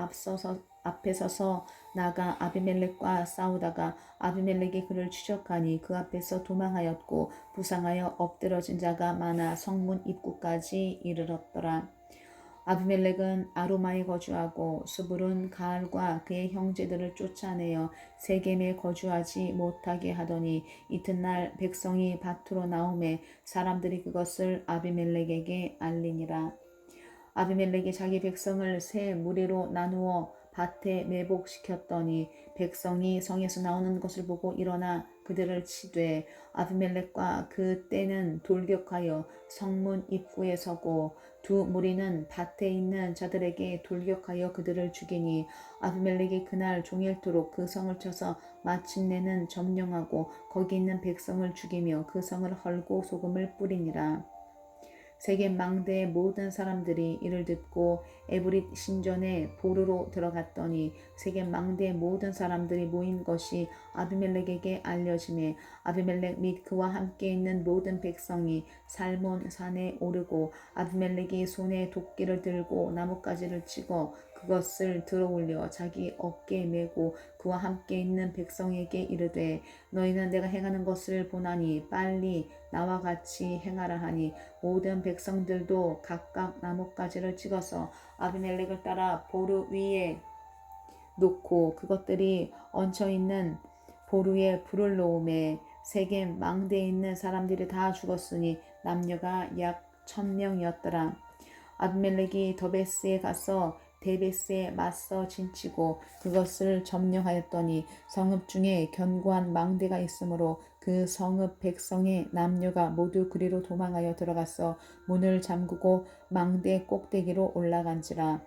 Speaker 1: 앞에 서서 나가 아비멜렉과 싸우다가 아비멜렉이 그를 추적하니 그 앞에서 도망하였고 부상하여 엎드러진 자가 많아 성문 입구까지 이르렀더라. 아비멜렉은 아루마에 거주하고 수불은 가알과 그의 형제들을 쫓아내어 세겜에 거주하지 못하게 하더니 이튿날 백성이 밭으로 나오매 사람들이 그것을 아비멜렉에게 알리니라. 아비멜렉이 자기 백성을 세 무리로 나누어 밭에 매복시켰더니 백성이 성에서 나오는 것을 보고 일어나 그들을 치되 아비멜렉과 그 떼는 돌격하여 성문 입구에 서고 두 무리는 밭에 있는 자들에게 돌격하여 그들을 죽이니 아비멜렉이 그날 종일토록 그 성을 쳐서 마침내는 점령하고 거기 있는 백성을 죽이며 그 성을 헐고 소금을 뿌리니라. 세겜 망대의 모든 사람들이 이를 듣고 에브릿 신전에 보르로 들어갔더니 세겜 망대의 모든 사람들이 모인 것이 아비멜렉에게 알려지매 아비멜렉 및 그와 함께 있는 모든 백성이 살몬 산에 오르고 아비멜렉이 손에 도끼를 들고 나뭇가지를 치고 그것을 들어올려 자기 어깨에 메고 그와 함께 있는 백성에게 이르되 너희는 내가 행하는 것을 보나니 빨리 나와 같이 행하라 하니 모든 백성들도 각각 나뭇가지를 찍어서 아비멜렉을 따라 보루 위에 놓고 그것들이 얹혀있는 보루에 불을 놓음에 세겜 망대에 있는 사람들이 다 죽었으니 남녀가 약 1000명이었더라. 아비멜렉이 더베스에 가서 데베스에 맞서 진치고 그것을 점령하였더니 성읍 중에 견고한 망대가 있으므로 그 성읍 백성의 남녀가 모두 그리로 도망하여 들어가서 문을 잠그고 망대 꼭대기로 올라간지라.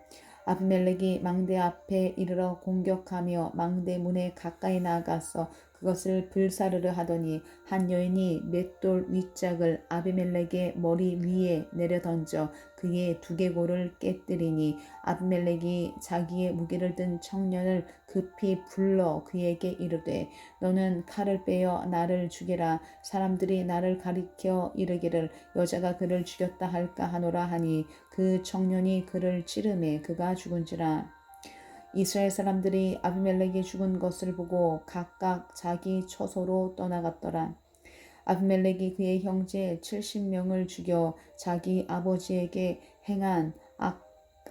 Speaker 1: 아비멜렉이 망대 앞에 이르러 공격하며 망대 문에 가까이 나아가서 그것을 불사르르 하더니 한 여인이 맷돌 윗짝을 아비멜렉의 머리 위에 내려 던져 그의 두개골을 깨뜨리니 아비멜렉이 자기의 무기를 든 청년을 급히 불러 그에게 이르되 너는 칼을 빼어 나를 죽이라. 사람들이 나를 가리켜 이르기를 여자가 그를 죽였다 할까 하노라 하니 그 청년이 그를 찌르매 그가 죽은지라. 이스라엘 사람들이 아비멜렉이 죽은 것을 보고 각각 자기 처소로 떠나갔더라. 아비멜렉이 그의 형제 70명을 죽여 자기 아버지에게 행한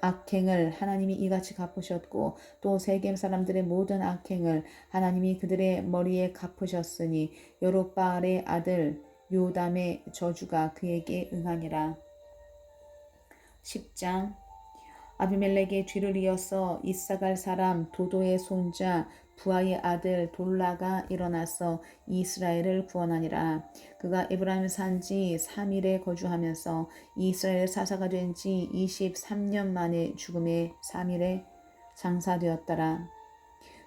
Speaker 1: 악행을 하나님이 이같이 갚으셨고 또 세겜 사람들의 모든 악행을 하나님이 그들의 머리에 갚으셨으니 여롯바알의 아들 요담의 저주가 그에게 응하니라. 10장 아비멜렉의 뒤를 이어서 이사갈 사람 도도의 손자 부하의 아들 돌라가 일어나서 이스라엘을 구원하니라. 그가 에브라임 산지 3일에 거주하면서 이스라엘 사사가 된 지 23년 만에 죽음의 3일에 장사되었더라.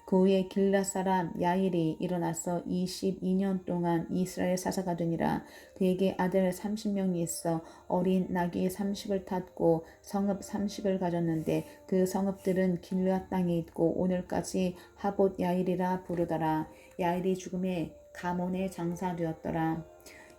Speaker 1: 그 후에 길앗 사람 야일이 일어나서 22년 동안 이스라엘 사사가 되니라. 그에게 아들 30명이 있어 어린 나귀 30을 탔고 성읍 30을 가졌는데 그 성읍들은 길앗 땅에 있고 오늘까지 하봇 야일이라 부르더라. 야일이 죽음에 가몬에 장사되었더라.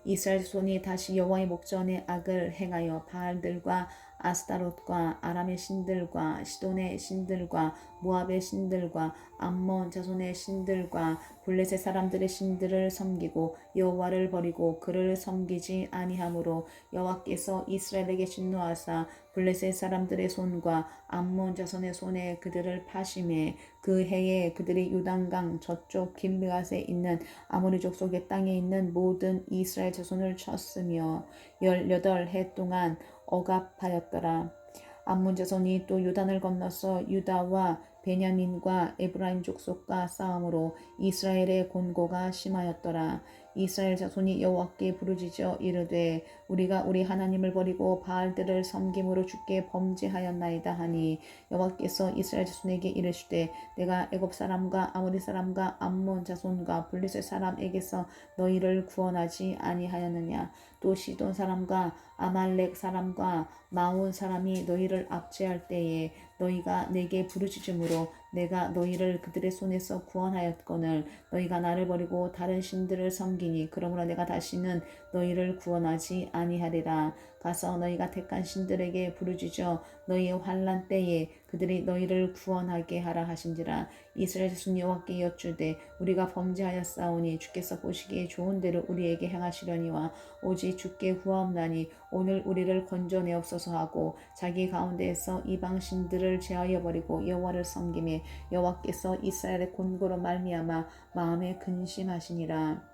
Speaker 1: 이스라엘 손이 다시 여호와의 목전에 악을 행하여 바알들과 아스타롯과 아람의 신들과 시돈의 신들과 모압의 신들과 암몬 자손의 신들과 블레셋 사람들의 신들을 섬기고 여호와를 버리고 그를 섬기지 아니하므로 여호와께서 이스라엘에게 진노하사 블레셋 사람들의 손과 암몬 자손의 손에 그들을 파심해 그 해에 그들이 요단강 저쪽 길르앗에 있는 아모리 족속의 땅에 있는 모든 이스라엘 자손을 쳤으며 18해 동안 억압하였더라. 암몬 자손이 또 요단을 건너서 유다와 베냐민과 에브라임 족속과 싸움으로 이스라엘의 곤고가 심하였더라. 이스라엘 자손이 여호와께 부르짖어 이르되 우리가 우리 하나님을 버리고 바알들을 섬김으로 주께 범죄하였나이다 하니 여호와께서 이스라엘 자손에게 이르시되 내가 애굽 사람과 아모리 사람과 암몬 자손과 블레셋 사람에게서 너희를 구원하지 아니하였느냐. 또 시돈 사람과 아말렉 사람과 마온 사람이 너희를 압제할 때에 너희가 내게 부르짖음으로 내가 너희를 그들의 손에서 구원하였거늘 너희가 나를 버리고 다른 신들을 섬기니 그러므로 내가 다시는 너희를 구원하지 아니하리라. 가서 너희가 택한 신들에게 부르짖어 너희의 환난 때에 그들이 너희를 구원하게 하라 하신지라. 이스라엘 자손 여호와께 여쭈되 우리가 범죄하였사오니 주께서 보시기에 좋은 대로 우리에게 행하시려니와 오직 주께 구하옵나니 오늘 우리를 건져내옵소서 하고 자기 가운데에서 이방 신들을 제하여 버리고 여호와를 섬기매 여호와께서 이스라엘의 곤고로 말미암아 마음에 근심하시니라.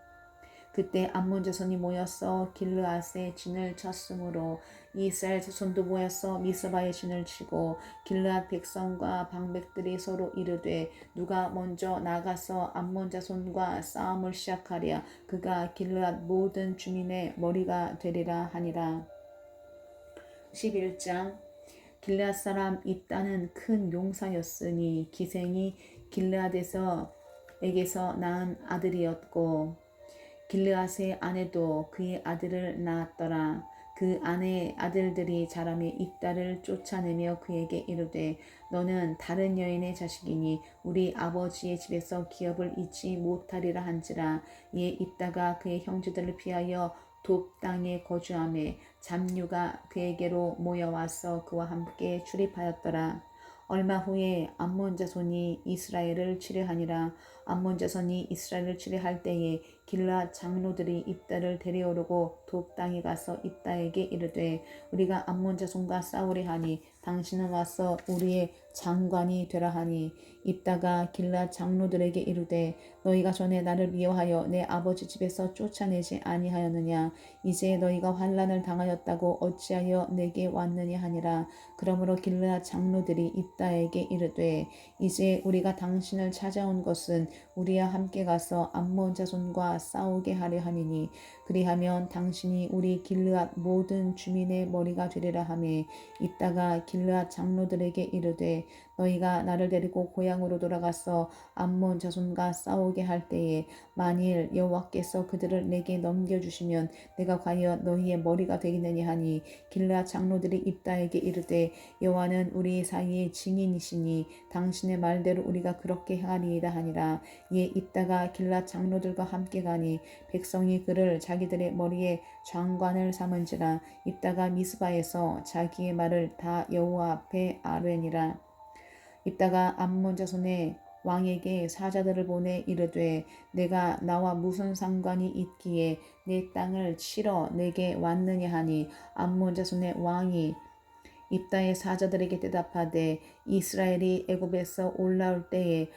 Speaker 1: 그때 암몬 자손이 모여서 길르앗에 진을 쳤으므로 이스라엘 자손도 모여서 미스바에 진을 치고 길르앗 백성과 방백들이 서로 이르되 누가 먼저 나가서 암몬 자손과 싸움을 시작하랴. 그가 길르앗 모든 주민의 머리가 되리라 하니라. 11장 길르앗 사람 이따는 큰 용사였으니 기생이 길르앗에서 에게서 낳은 아들이었고 길르앗의 아내도 그의 아들을 낳았더라. 그 아내의 아들들이 자라매 입다를 쫓아내며 그에게 이르되 너는 다른 여인의 자식이니 우리 아버지의 집에서 기업을 잊지 못하리라 한지라. 이에 입다가 그의 형제들을 피하여 돕 땅에 거주하며 잡류가 그에게로 모여와서 그와 함께 출입하였더라. 얼마 후에 암몬 자손이 이스라엘을 치려하니라. 암몬 자손이 이스라엘을 치려할 때에 길앗 장로들이 입다를 데려오르고 돕 땅에 가서 입다에게 이르되 우리가 암몬 자손과 싸우려 하니 당신은 와서 우리의 장관이 되라 하니 입다가 길앗 장로들에게 이르되 너희가 전에 나를 미워하여 내 아버지 집에서 쫓아내지 아니하였느냐. 이제 너희가 환난을 당하였다고 어찌하여 내게 왔느냐 하니라. 그러므로 길앗 장로들이 입다에게 이르되 이제 우리가 당신을 찾아온 것은 우리와 함께 가서 암몬 자손과 싸우게 하려 함이니 그리하면 당신이 우리 길르앗 모든 주민의 머리가 되리라 하매 이따가 길르앗 장로들에게 이르되 너희가 나를 데리고 고향으로 돌아가서 암몬 자손과 싸우게 할 때에 만일 여호와께서 그들을 내게 넘겨주시면 내가 과연 너희의 머리가 되겠느냐 하니 길르앗 장로들이 입다에게 이르되 여호와는 우리 사이의 증인이시니 당신의 말대로 우리가 그렇게 행하리이다 하니라. 이에 입다가 길르앗 장로들과 함께 가니 백성이 그를 자기들의 머리에 장관을 삼은지라. 입다가 미스바에서 자기의 말을 다 여호와 앞에 아뢰니라. 입다가 암몬 자손의 왕에게 사자들을 보내 이르되 내가 나와 무슨 상관이 있기에 내 땅을 치러 내게 왔느냐 하니 암몬 자손의 왕이 입다의 사자들에게 대답하되 이스라엘이 애굽에서 올라올 때에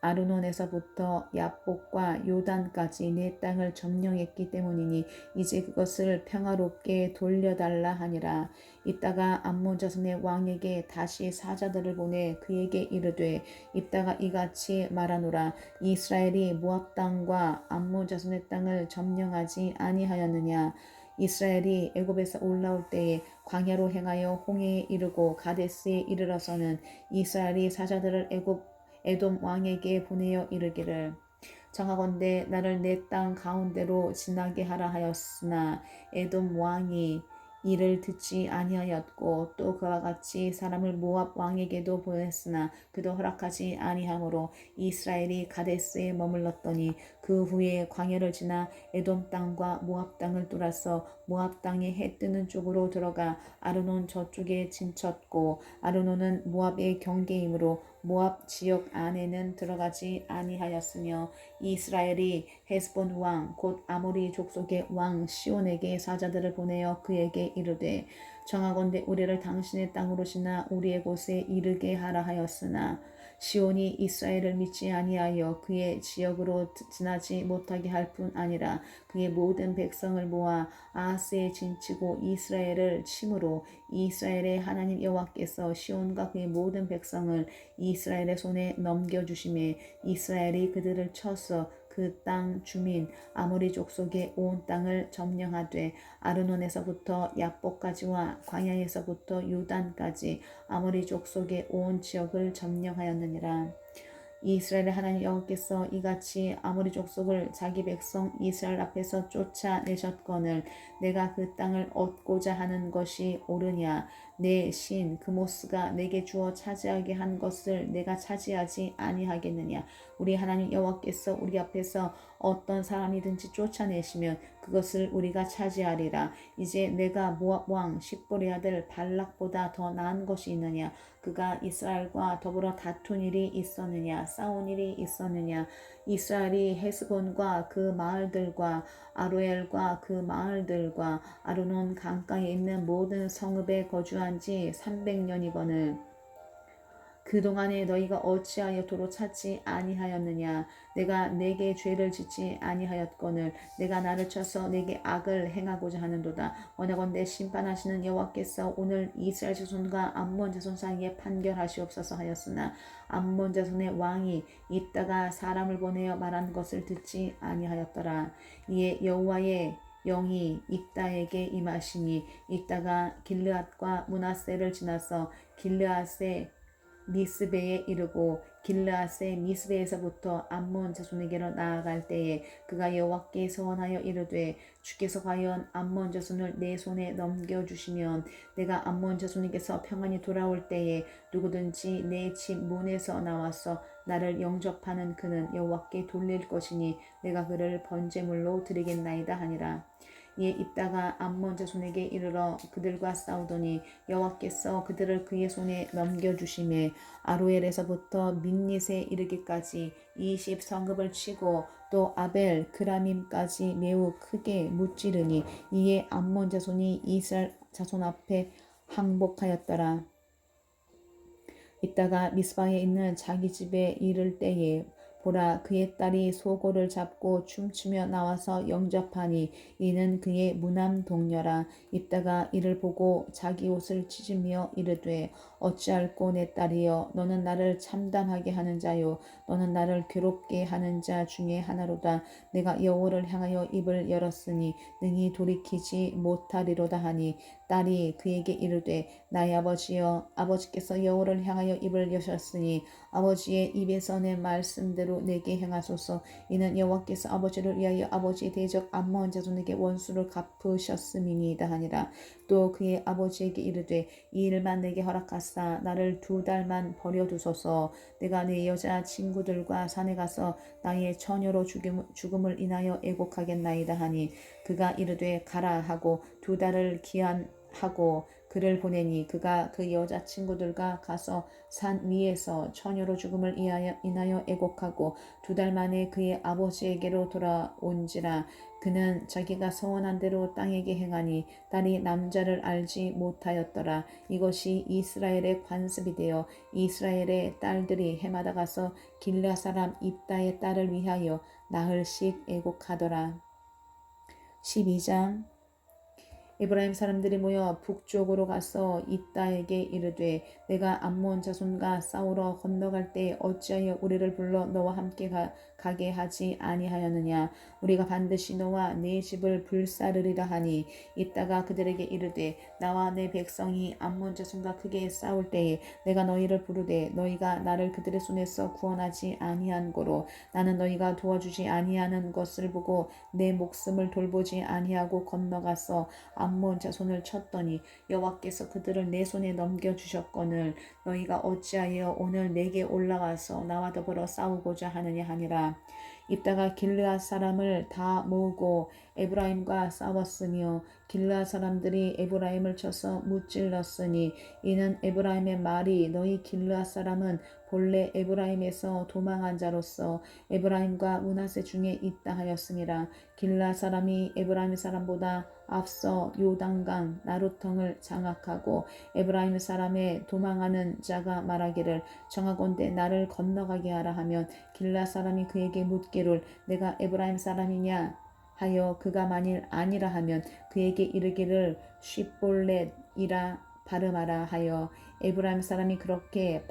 Speaker 1: 아르논에서부터 야복과 요단까지 내 땅을 점령했기 때문이니 이제 그것을 평화롭게 돌려달라 하니라. 입다가 암몬 자손의 왕에게 다시 사자들을 보내 그에게 이르되 입다가 이같이 말하노라. 이스라엘이 모압 땅과 암몬 자손의 땅을 점령하지 아니하였느냐. 이스라엘이 애굽에서 올라올 때에 광야로 행하여 홍해에 이르고 가데스에 이르러서는 이스라엘이 사자들을 에돔 왕에게 보내어 이르기를 청하건대 나를 내 땅 가운데로 지나게 하라 하였으나 에돔 왕이 이를 듣지 아니하였고 또 그와 같이 사람을 모압 왕에게도 보냈으나 그도 허락하지 아니하므로 이스라엘이 가데스에 머물렀더니 그 후에 광야를 지나 에돔 땅과 모압 땅을 뚫어서 모압 땅에 해 뜨는 쪽으로 들어가 아르논 저쪽에 진쳤고 아르논은 모압의 경계이므로 모압 지역 안에는 들어가지 아니하였으며 이스라엘이 헤스본 왕 곧 아모리 족속의 왕 시온에게 사자들을 보내어 그에게 이르되 청하건대 우리를 당신의 땅으로 지나 우리의 곳에 이르게 하라 하였으나 시온이 이스라엘을 믿지 아니하여 그의 지역으로 지나지 못하게 할 뿐 아니라 그의 모든 백성을 모아 아하스에 진치고 이스라엘을 침으로 이스라엘의 하나님 여호와께서 시온과 그의 모든 백성을 이스라엘의 손에 넘겨주심에 이스라엘이 그들을 쳐서 그 땅 주민 아모리 족속의 온 땅을 점령하되 아르논에서부터 야복까지와 광야에서부터 요단까지 아모리 족속의 온 지역을 점령하였느니라. 이스라엘의 하나님 여호와께서 이같이 아모리 족속을 자기 백성 이스라엘 앞에서 쫓아내셨거늘 내가 그 땅을 얻고자 하는 것이 옳으냐. 내 신 그모스가 내게 주어 차지하게 한 것을 내가 차지하지 아니하겠느냐. 우리 하나님 여호와께서 우리 앞에서 어떤 사람이든지 쫓아내시면 그것을 우리가 차지하리라. 이제 내가 모압 왕 십볼의 아들 발락보다 더 나은 것이 있느냐. 그가 이스라엘과 더불어 다툰 일이 있었느냐. 싸운 일이 있었느냐. 이스라엘이 헤스본과 그 마을들과 아로엘과 그 마을들과 아르논 강가에 있는 모든 성읍에 거주한 지 300년이거늘 그동안에 너희가 어찌하여 도로 찾지 아니하였느냐. 내가 내게 죄를 짓지 아니하였거늘 내가 나를 쳐서 내게 악을 행하고자 하는도다. 원하건대 심판하시는 여호와께서 오늘 이스라엘 자손과 암몬 자손 사이에 판결하시옵소서 하였으나 암몬 자손의 왕이 있다가 사람을 보내어 말한 것을 듣지 아니하였더라. 이에 여호와의 영이 입다에게 임하시니 있다가 길르앗과 므낫세를 지나서 길르앗의 미스베에 이르고 길르앗의 미스베에서부터 암몬 자손에게로 나아갈 때에 그가 여호와께 서원하여 이르되 주께서 과연 암몬 자손을 내 손에 넘겨주시면 내가 암몬 자손에게서 평안히 돌아올 때에 누구든지 내 집 문에서 나와서 나를 영접하는 그는 여호와께 돌릴 것이니 내가 그를 번제물로 드리겠나이다 하니라. 이에 입다가 암몬 자손에게 이르러 그들과 싸우더니 여호와께서 그들을 그의 손에 넘겨주심에 아로엘에서부터 민닛에 이르기까지 20성읍을 치고 또 아벨 그라밈까지 매우 크게 무찌르니 이에 암몬 자손이 이스라엘 자손 앞에 항복하였더라. 이따가 미스바에 있는 자기 집에 이를 때에 보라 그의 딸이 소고를 잡고 춤추며 나와서 영접하니 이는 그의 무남 동료라. 입다가 이를 보고 자기 옷을 찢으며 이르되 어찌할꼬 내 딸이여 너는 나를 참담하게 하는 자요 너는 나를 괴롭게 하는 자 중에 하나로다. 내가 여호와를 향하여 입을 열었으니 능히 돌이키지 못하리로다 하니 딸이 그에게 이르되 나의 아버지여 아버지께서 여호와를 향하여 입을 여셨으니 아버지의 입에서 내 말씀대로 내게 행하소서. 이는 여호와께서 아버지를 위하여 아버지의 대적 암몬 자손에게 원수를 갚으셨음이니이다 하니라. 또 그의 아버지에게 이르되 이 일만 내게 허락하사 나를 2달만 버려두소서. 내가 내 여자 친구들과 산에 가서 나의 처녀로 죽음을 인하여 애곡하겠나이다 하니 그가 이르되 가라 하고 2달을 기한하고 그를 보내니 그가 그 여자 친구들과 가서 산 위에서 처녀로 죽음을 인하여 애곡하고 2달 만에 그의 아버지에게로 돌아온지라. 그는 자기가 서원한 대로 땅에게 행하니 딸이 남자를 알지 못하였더라. 이것이 이스라엘의 관습이 되어 이스라엘의 딸들이 해마다 가서 길라 사람 입다의 딸을 위하여 나흘씩 애곡하더라. 12장 에브라임 사람들이 모여 북쪽으로 가서 입다에게 이르되 내가 암몬 자손과 싸우러 건너갈 때 어찌하여 우리를 불러 너와 함께 가게 하지 아니하였느냐. 우리가 반드시 너와 네 집을 불사르리라 하니 입다가 그들에게 이르되 나와 내 백성이 암몬 자손과 크게 싸울 때에 내가 너희를 부르되 너희가 나를 그들의 손에서 구원하지 아니한 고로 나는 너희가 도와주지 아니하는 것을 보고 내 목숨을 돌보지 아니하고 건너가서 암몬 자손을 쳤더니 여호와께서 그들을 내 손에 넘겨주셨거늘 너희가 어찌하여 오늘 내게 올라가서 나와 더불어 싸우고자 하느냐 하니라. 입다가 길르앗 사람을 다 모으고 에브라임과 싸웠으며 길르앗 사람들이 에브라임을 쳐서 무찔렀으니 이는 에브라임의 말이 너희 길르앗 사람은 본래 에브라임에서 도망한 자로서 에브라임과 므낫세 중에 있다 하였음이라. 길르앗 사람이 에브라임 사람보다 앞서 요단강 나루통을 장악하고 에브라임 사람의 도망하는 자가 말하기를 정하건대 나를 건너가게 하라 하면 길르앗 사람이 그에게 묻기를 내가 에브라임 사람이냐 하여 그가 만일 아니라 하면 그에게 이르기를 쉽볼렛이라 발음하라 하여 에브라임 사람이 그렇게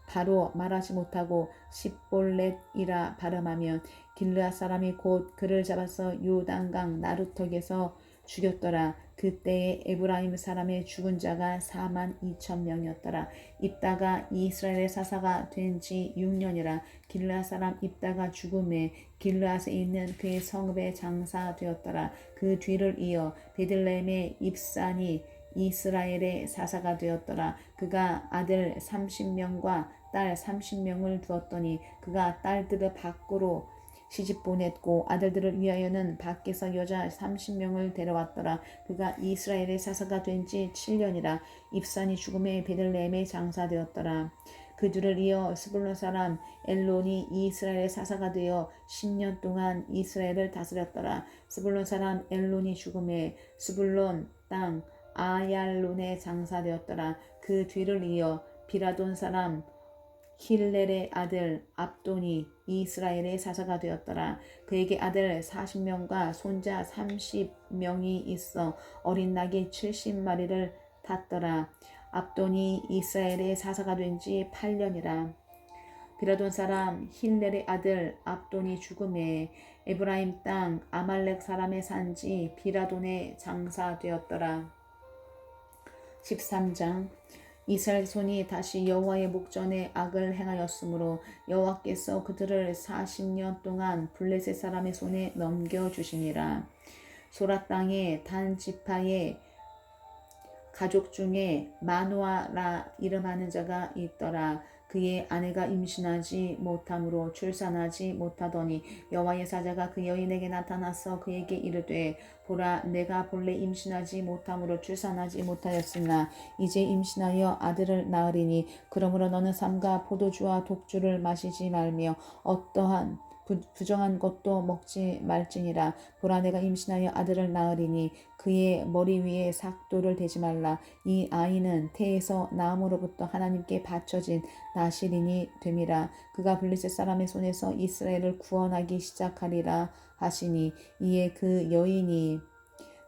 Speaker 1: 바로 말하지 못하고 십볼렛이라 발음하면 길르앗 사람이 곧 그를 잡아서 요단강 나루턱에서 죽였더라. 그때에 에브라임 사람의 죽은 자가 42,000명이었더라. 입다가 이스라엘의 사사가 된 지 6년이라. 길르앗 사람 입다가 죽음에 길르앗에 있는 그의 성읍에 장사되었더라. 그 뒤를 이어 베들레헴의 입산이 이스라엘의 사사가 되었더라. 그가 아들 30명과 딸 30명을 두었더니 그가 딸들을 밖으로 시집 보냈고 아들들을 위하여는 밖에서 여자 30명을 데려왔더라. 그가 이스라엘의 사사가 된 지 7년이라. 입산이 죽음에 베들레헴에 장사되었더라. 그 뒤를 이어 스불론 사람 엘론이 이스라엘의 사사가 되어 10년 동안 이스라엘을 다스렸더라. 스불론 사람 엘론이 죽음에 스불론 땅 아얄론에 장사되었더라. 그 뒤를 이어 비라돈 사람 힐렐의 아들 압돈이 이스라엘의 사사가 되었더라. 그에게 아들 40명과 손자 30명이 있어 어린 낙이 70마리를 탔더라. 압돈이 이스라엘의 사사가 된 지 8년이라. 비라돈 사람 힐렐의 아들 압돈이 죽음에 에브라임 땅 아말렉 사람의 산지 비라돈에 장사되었더라. 13장 이스라엘 손이 다시 여호와의 목전에 악을 행하였으므로 여호와께서 그들을 40년 동안 블레셋 사람의 손에 넘겨주시니라. 소라 땅의 단 지파의 가족 중에 마노아라 이름하는 자가 있더라. 그의 아내가 임신하지 못함으로 출산하지 못하더니 여호와의 사자가 그 여인에게 나타나서 그에게 이르되 보라 내가 본래 임신하지 못함으로 출산하지 못하였으나 이제 임신하여 아들을 낳으리니 그러므로 너는 삼가 포도주와 독주를 마시지 말며 어떠한 부정한 것도 먹지 말지니라. 보라 내가 임신하여 아들을 낳으리니 그의 머리 위에 삭도를 대지 말라. 이 아이는 태에서 나음으로부터 하나님께 바쳐진 나실인이 됨이라. 그가 블레셋 사람의 손에서 이스라엘을 구원하기 시작하리라 하시니 이에 그 여인이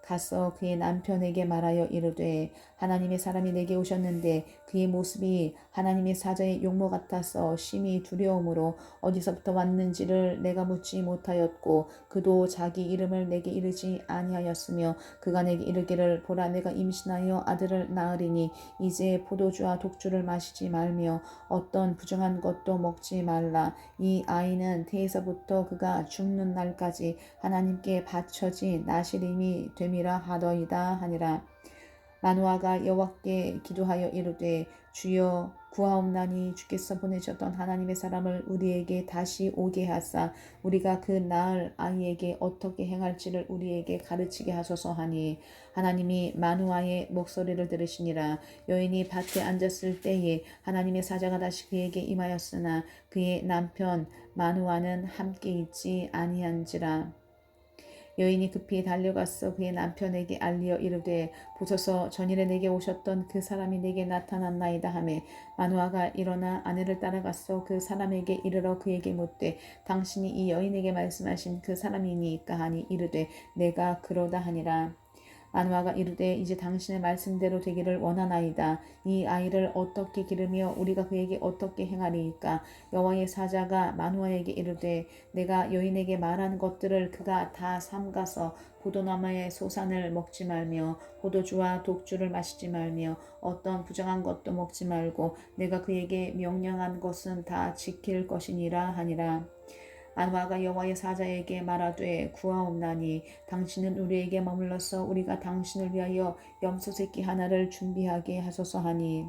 Speaker 1: 가서 그의 남편에게 말하여 이르되 하나님의 사람이 내게 오셨는데 그의 모습이 하나님의 사자의 용모 같아서 심히 두려움으로 어디서부터 왔는지를 내가 묻지 못하였고 그도 자기 이름을 내게 이르지 아니하였으며 그가 내게 이르기를 보라 내가 임신하여 아들을 낳으리니 이제 포도주와 독주를 마시지 말며 어떤 부정한 것도 먹지 말라. 이 아이는 태에서부터 그가 죽는 날까지 하나님께 바쳐진 나실임이 됨이라 하더이다 하니라. 마누아가 여호와께 기도하여 이르되 주여 구하옵나니 주께서 보내셨던 하나님의 사람을 우리에게 다시 오게 하사 우리가 그 낳을 아이에게 어떻게 행할지를 우리에게 가르치게 하소서 하니 하나님이 마누아의 목소리를 들으시니라. 여인이 밭에 앉았을 때에 하나님의 사자가 다시 그에게 임하였으나 그의 남편 마누아는 함께 있지 아니한지라. 여인이 급히 달려가서 그의 남편에게 알리어 이르되 보소서 전일에 내게 오셨던 그 사람이 내게 나타났나이다 하매 마누아가 일어나 아내를 따라가서 그 사람에게 이르러 그에게 묻되 당신이 이 여인에게 말씀하신 그 사람이니까 하니 이르되 내가 그러다 하니라. 마누아가 이르되 이제 당신의 말씀대로 되기를 원하나이다. 이 아이를 어떻게 기르며 우리가 그에게 어떻게 행하리이까. 여호와의 사자가 마누아에게 이르되 내가 여인에게 말한 것들을 그가 다 삼가서 포도나무의 소산을 먹지 말며 포도주와 독주를 마시지 말며 어떤 부정한 것도 먹지 말고 내가 그에게 명령한 것은 다 지킬 것이니라 하니라. 마누아가 여호와의 사자에게 말하되 구하옵나니 당신은 우리에게 머물러서 우리가 당신을 위하여 염소 새끼 하나를 준비하게 하소서 하니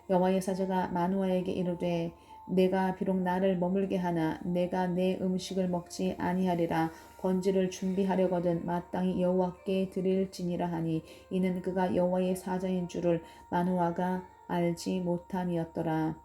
Speaker 1: 여호와의 사자가 마누아에게 이르되 내가 비록 나를 머물게 하나 내가 내 음식을 먹지 아니하리라. 번제를 준비하려거든 마땅히 여호와께 드릴지니라 하니 이는 그가 여호와의 사자인 줄을 마누아가 알지 못함이었더라.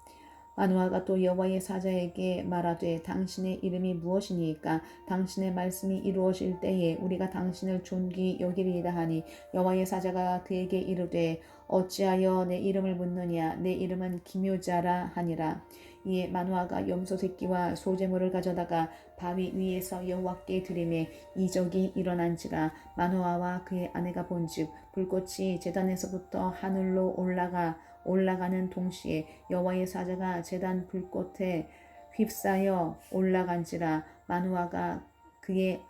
Speaker 1: 마누아가 또 여호와의 사자에게 말하되 당신의 이름이 무엇이니까 당신의 말씀이 이루어질 때에 우리가 당신을 존귀 여기리이다 하니 여호와의 사자가 그에게 이르되 어찌하여 내 이름을 묻느냐 내 이름은 기묘자라 하니라. 이에 마누아가 염소 새끼와 소제물을 가져다가 바위 위에서 여호와께 드리매 이적이 일어난지라. 마누아와 그의 아내가 본즉 불꽃이 제단에서부터 하늘로 올라가는 동시에 여호와의 사자가 제단 불꽃에 휩싸여 올라간지라. 마누아와 그의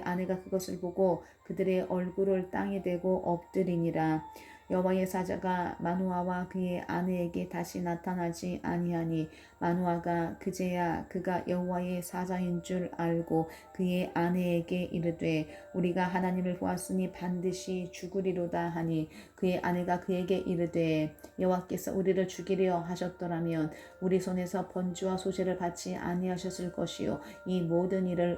Speaker 1: 아내가 그것을 보고 그들의 얼굴을 땅에 대고 엎드리니라. 여호와의 사자가 마누아와 그의 아내에게 다시 나타나지 아니하니 마누아가 그제야 그가 여호와의 사자인 줄 알고 그의 아내에게 이르되 우리가 하나님을 보았으니 반드시 죽으리로다 하니 그의 아내가 그에게 이르되 여호와께서 우리를 죽이려 하셨더라면 우리 손에서 번주와 소제를 받지 아니하셨을 것이요 이 모든 일을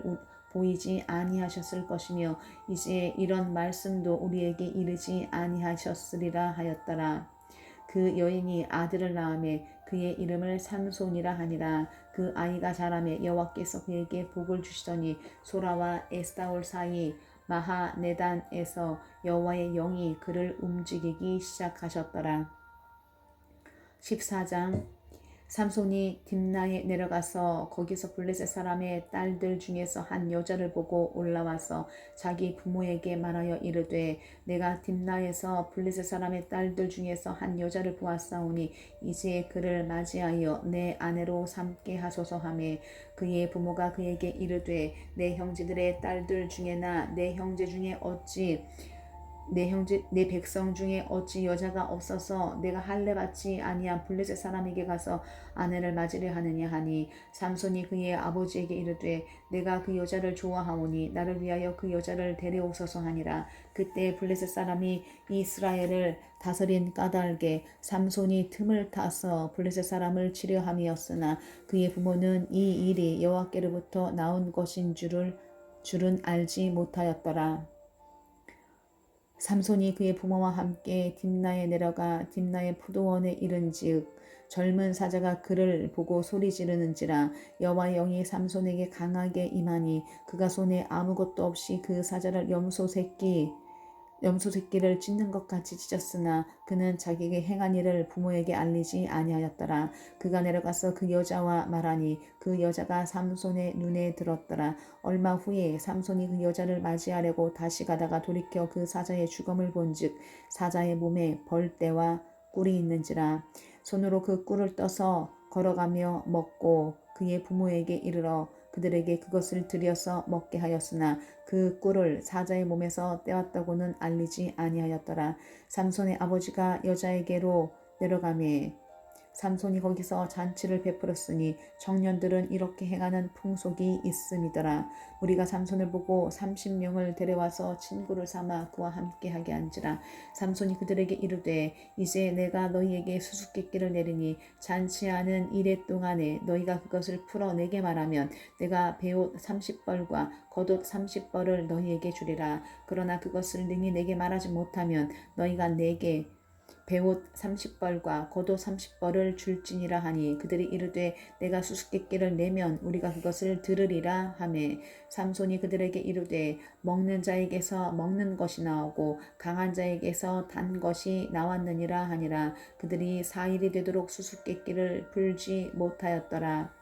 Speaker 1: 보이지 아니하셨을 것이며 이제 이런 말씀도 우리에게 이르지 아니하셨으리라 하였더라. 그 여인이 아들을 낳음에 그의 이름을 삼손이라 하니라. 그 아이가 자라매 여호와께서 그에게 복을 주시더니 소라와 에스타올 사이 마하네단에서 여호와의 영이 그를 움직이기 시작하셨더라. 14장 삼손이 딥나에 내려가서 거기서 블레셋 사람의 딸들 중에서 한 여자를 보고 올라와서 자기 부모에게 말하여 이르되 내가 딥나에서 블레셋 사람의 딸들 중에서 한 여자를 보았사오니 이제 그를 맞이하여 내 아내로 삼게 하소서 하매 그의 부모가 그에게 이르되 내 형제들의 딸들 중에나 내 형제 중에 어찌 내 백성 중에 어찌 여자가 없어서 내가 할례 받지 아니한 블레셋 사람에게 가서 아내를 맞으려 하느냐 하니 삼손이 그의 아버지에게 이르되 내가 그 여자를 좋아하오니 나를 위하여 그 여자를 데려오소서 하니라. 그때 블레셋 사람이 이스라엘을 다스린 까닭에 삼손이 틈을 타서 블레셋 사람을 치려 함이었으나 그의 부모는 이 일이 여호와께로부터 나온 것인 줄은 알지 못하였더라. 삼손이 그의 부모와 함께 딥나에 내려가 딥나의 포도원에 이른즉 젊은 사자가 그를 보고 소리 지르는지라 여호와의 영이 삼손에게 강하게 임하니 그가 손에 아무것도 없이 그 사자를 염소 새끼를 찢는 것 같이 찢었으나 그는 자기에게 행한 일을 부모에게 알리지 아니하였더라. 그가 내려가서 그 여자와 말하니 그 여자가 삼손의 눈에 들었더라. 얼마 후에 삼손이 그 여자를 맞이하려고 다시 가다가 돌이켜 그 사자의 죽음을 본즉 사자의 몸에 벌떼와 꿀이 있는지라. 손으로 그 꿀을 떠서 걸어가며 먹고 그의 부모에게 이르러 그들에게 그것을 들여서 먹게 하였으나 그 꿀을 사자의 몸에서 떼었다고는 알리지 아니하였더라. 삼손의 아버지가 여자에게로 내려가매 삼손이 거기서 잔치를 베풀었으니 청년들은 이렇게 행하는 풍속이 있음이더라. 우리가 삼손을 보고 30명을 데려와서 친구를 삼아 그와 함께 하게 한지라. 삼손이 그들에게 이르되 이제 내가 너희에게 수수께끼를 내리니 잔치하는 이래 동안에 너희가 그것을 풀어 내게 말하면 내가 베옷 30벌과 겉옷 30벌을 너희에게 주리라. 그러나 그것을 능히 내게 말하지 못하면 너희가 내게 베옷 30벌과 겉옷 30벌을 줄지니라 하니 그들이 이르되 내가 수수께끼를 내면 우리가 그것을 들으리라 하매 삼손이 그들에게 이르되 먹는 자에게서 먹는 것이 나오고 강한 자에게서 단 것이 나왔느니라 하니라. 그들이 4일이 되도록 수수께끼를 풀지 못하였더라.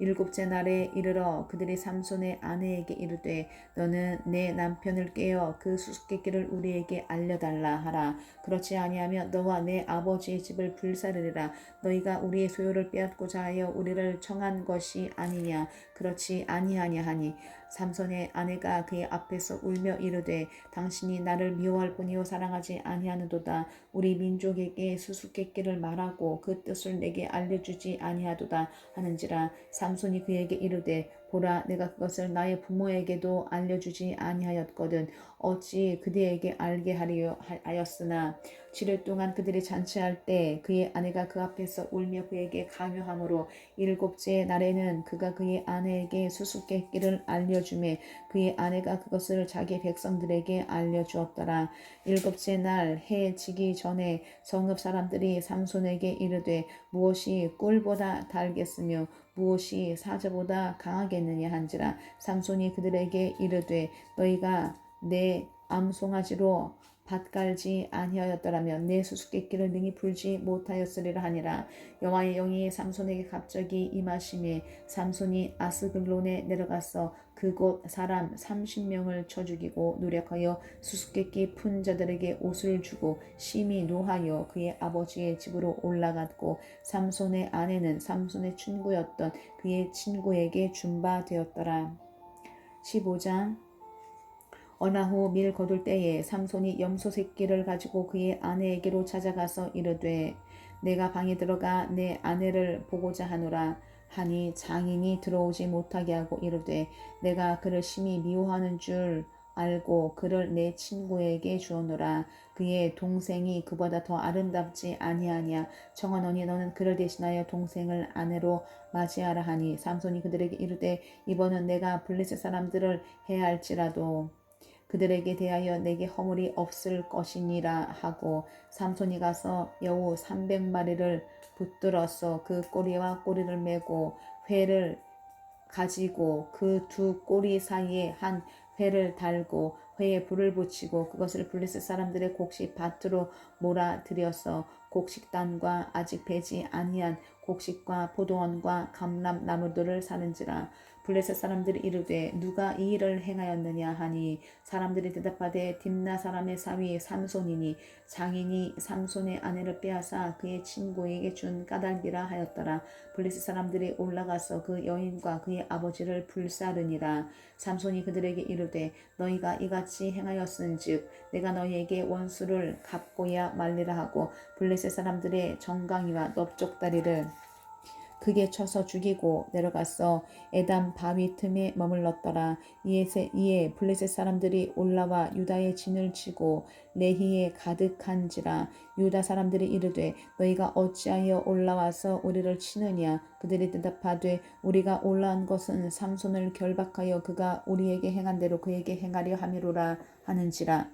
Speaker 1: 일곱째 날에 이르러 그들이 삼손의 아내에게 이르되 너는 내 남편을 깨어 그 수수께끼를 우리에게 알려달라 하라. 그렇지 아니하면 너와 내 아버지의 집을 불사르리라. 너희가 우리의 소유를 빼앗고자 하여 우리를 청한 것이 아니냐. 그렇지 아니하냐 하니 삼손의 아내가 그의 앞에서 울며 이르되 당신이 나를 미워할 뿐이요 사랑하지 아니하는도다. 우리 민족에게 수수께끼를 말하고 그 뜻을 내게 알려주지 아니하도다 하는지라. 삼손이 그에게 이르되 보라 내가 그것을 나의 부모에게도 알려주지 아니하였거든 어찌 그대에게 알게 하려 하였으나 7일 동안 그들이 잔치할 때 그의 아내가 그 앞에서 울며 그에게 강요하므로 일곱째 날에는 그가 그의 아내에게 수수께끼를 알려주매 그의 아내가 그것을 자기 백성들에게 알려주었더라. 일곱째 날 해 지기 전에 성읍 사람들이 삼손에게 이르되 무엇이 꿀보다 달겠으며 무엇이 사자보다 강하겠느냐 한지라. 삼손이 그들에게 이르되 너희가 내 암송아지로 밭갈지 아니하였더라면 내 수수께끼를 능히 풀지 못하였으리라 하니라. 여호와의 영이 삼손에게 갑자기 임하심에 삼손이 아스글론에 내려가서 그곳 사람 30명을 쳐 죽이고 노력하여 수수께끼 푼 자들에게 옷을 주고 심히 노하여 그의 아버지의 집으로 올라갔고 삼손의 아내는 삼손의 친구였던 그의 친구에게 준 바 되었더라. 15장 어나후 밀 거둘 때에 삼손이 염소 새끼를 가지고 그의 아내에게로 찾아가서 이르되 내가 방에 들어가 내 아내를 보고자 하노라 하니 장인이 들어오지 못하게 하고 이르되 내가 그를 심히 미워하는 줄 알고 그를 내 친구에게 주었노라. 그의 동생이 그보다 더 아름답지 아니하냐. 청하노니 너는 그를 대신하여 동생을 아내로 맞이하라 하니 삼손이 그들에게 이르되 이번은 내가 블레셋 사람들을 해할지라도 그들에게 대하여 내게 허물이 없을 것이니라 하고 삼손이 가서 여우 300마리를 붙들어서 그 꼬리와 꼬리를 메고 회를 가지고 그 두 꼬리 사이에 한 회를 달고 회에 불을 붙이고 그것을 블레셋 사람들의 곡식 밭으로 몰아들여서 곡식단과 아직 배지 아니한 곡식과 포도원과 감람나무들을 사는지라. 블레셋 사람들이 이르되 누가 이 일을 행하였느냐 하니 사람들이 대답하되 딥나 사람의 사위 삼손이니 장인이 삼손의 아내를 빼앗아 그의 친구에게 준 까닭이라 하였더라. 블레셋 사람들이 올라가서 그 여인과 그의 아버지를 불사르니라. 삼손이 그들에게 이르되 너희가 이같이 행하였은즉 내가 너희에게 원수를 갚고야 말리라 하고 블레셋 사람들의 정강이와 넓적다리를 크게 쳐서 죽이고 내려가서 에담 바위 틈에 머물렀더라. 이에 블레셋 사람들이 올라와 유다의 진을 치고 레히에 가득한지라. 유다 사람들이 이르되 너희가 어찌하여 올라와서 우리를 치느냐. 그들이 대답하되 우리가 올라온 것은 삼손을 결박하여 그가 우리에게 행한 대로 그에게 행하려 함이로라 하는지라.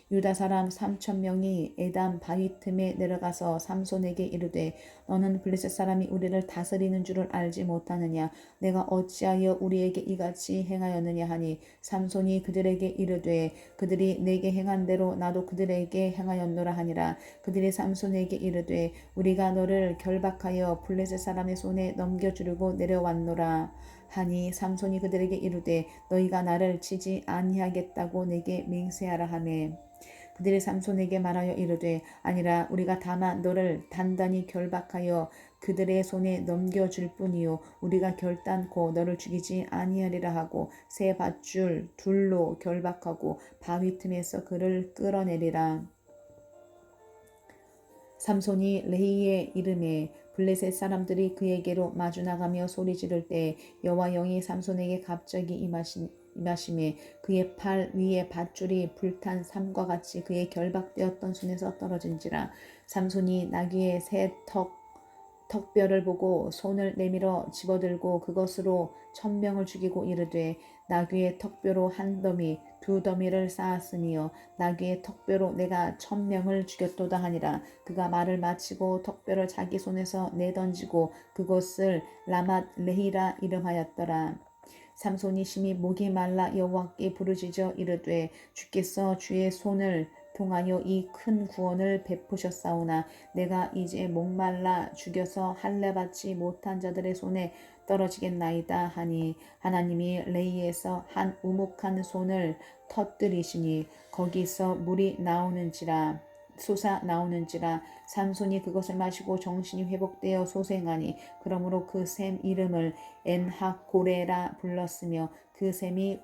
Speaker 1: 유다 사람 3,000명이 에담 바위 틈에 내려가서 삼손에게 이르되 너는 블레셋 사람이 우리를 다스리는 줄을 알지 못하느냐 내가 어찌하여 우리에게 이같이 행하였느냐 하니 삼손이 그들에게 이르되 그들이 내게 행한 대로 나도 그들에게 행하였노라 하니라. 그들이 삼손에게 이르되 우리가 너를 결박하여 블레셋 사람의 손에 넘겨주려고 내려왔노라 하니 삼손이 그들에게 이르되 너희가 나를 치지 아니하겠다고 내게 맹세하라 하매 그들이 삼손에게 말하여 이르되 아니라 우리가 다만 너를 단단히 결박하여 그들의 손에 넘겨줄 뿐이요 우리가 결단코 너를 죽이지 아니하리라 하고 새 밧줄 둘로 결박하고 바위 틈에서 그를 끌어내리라. 삼손이 레히의 이름에 블레셋 사람들이 그에게로 마주 나가며 소리 지를 때 여호와 영이 삼손에게 갑자기 임하심에 그의 팔 위에 밧줄이 불탄 삼과 같이 그의 결박되었던 손에서 떨어진지라. 삼손이 나귀의 새 턱뼈를 보고 손을 내밀어 집어들고 그것으로 1,000명을 죽이고 이르되 나귀의 턱뼈로 한 더미 두 더미를 쌓았으며 나귀의 턱뼈로 내가 1,000명을 죽였도다 하니라. 그가 말을 마치고 턱뼈를 자기 손에서 내던지고 그곳을 라맛 레히라 이름하였더라. 삼손이 심히 목이 말라 여호와께 부르짖어 이르되 주께서 주의 손을 통하여 이 큰 구원을 베푸셨사오나 내가 이제 목말라 죽여서 할례 받지 못한 자들의 손에 떨어지겠나이다 하니 하나님이 레이에서 한 우묵한 손을 터뜨리시니 거기서 물이 솟아 나오는지라. 삼손이 그것을 마시고 정신이 회복되어 소생하니 그러므로 그 샘 이름을 엔하고레라 불렀으며 그 샘이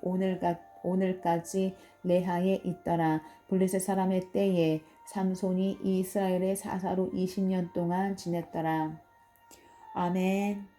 Speaker 1: 오늘까지 레하에 있더라. 블레셋 사람의 때에 삼손이 이스라엘의 사사로 20년 동안 지냈더라. 아멘.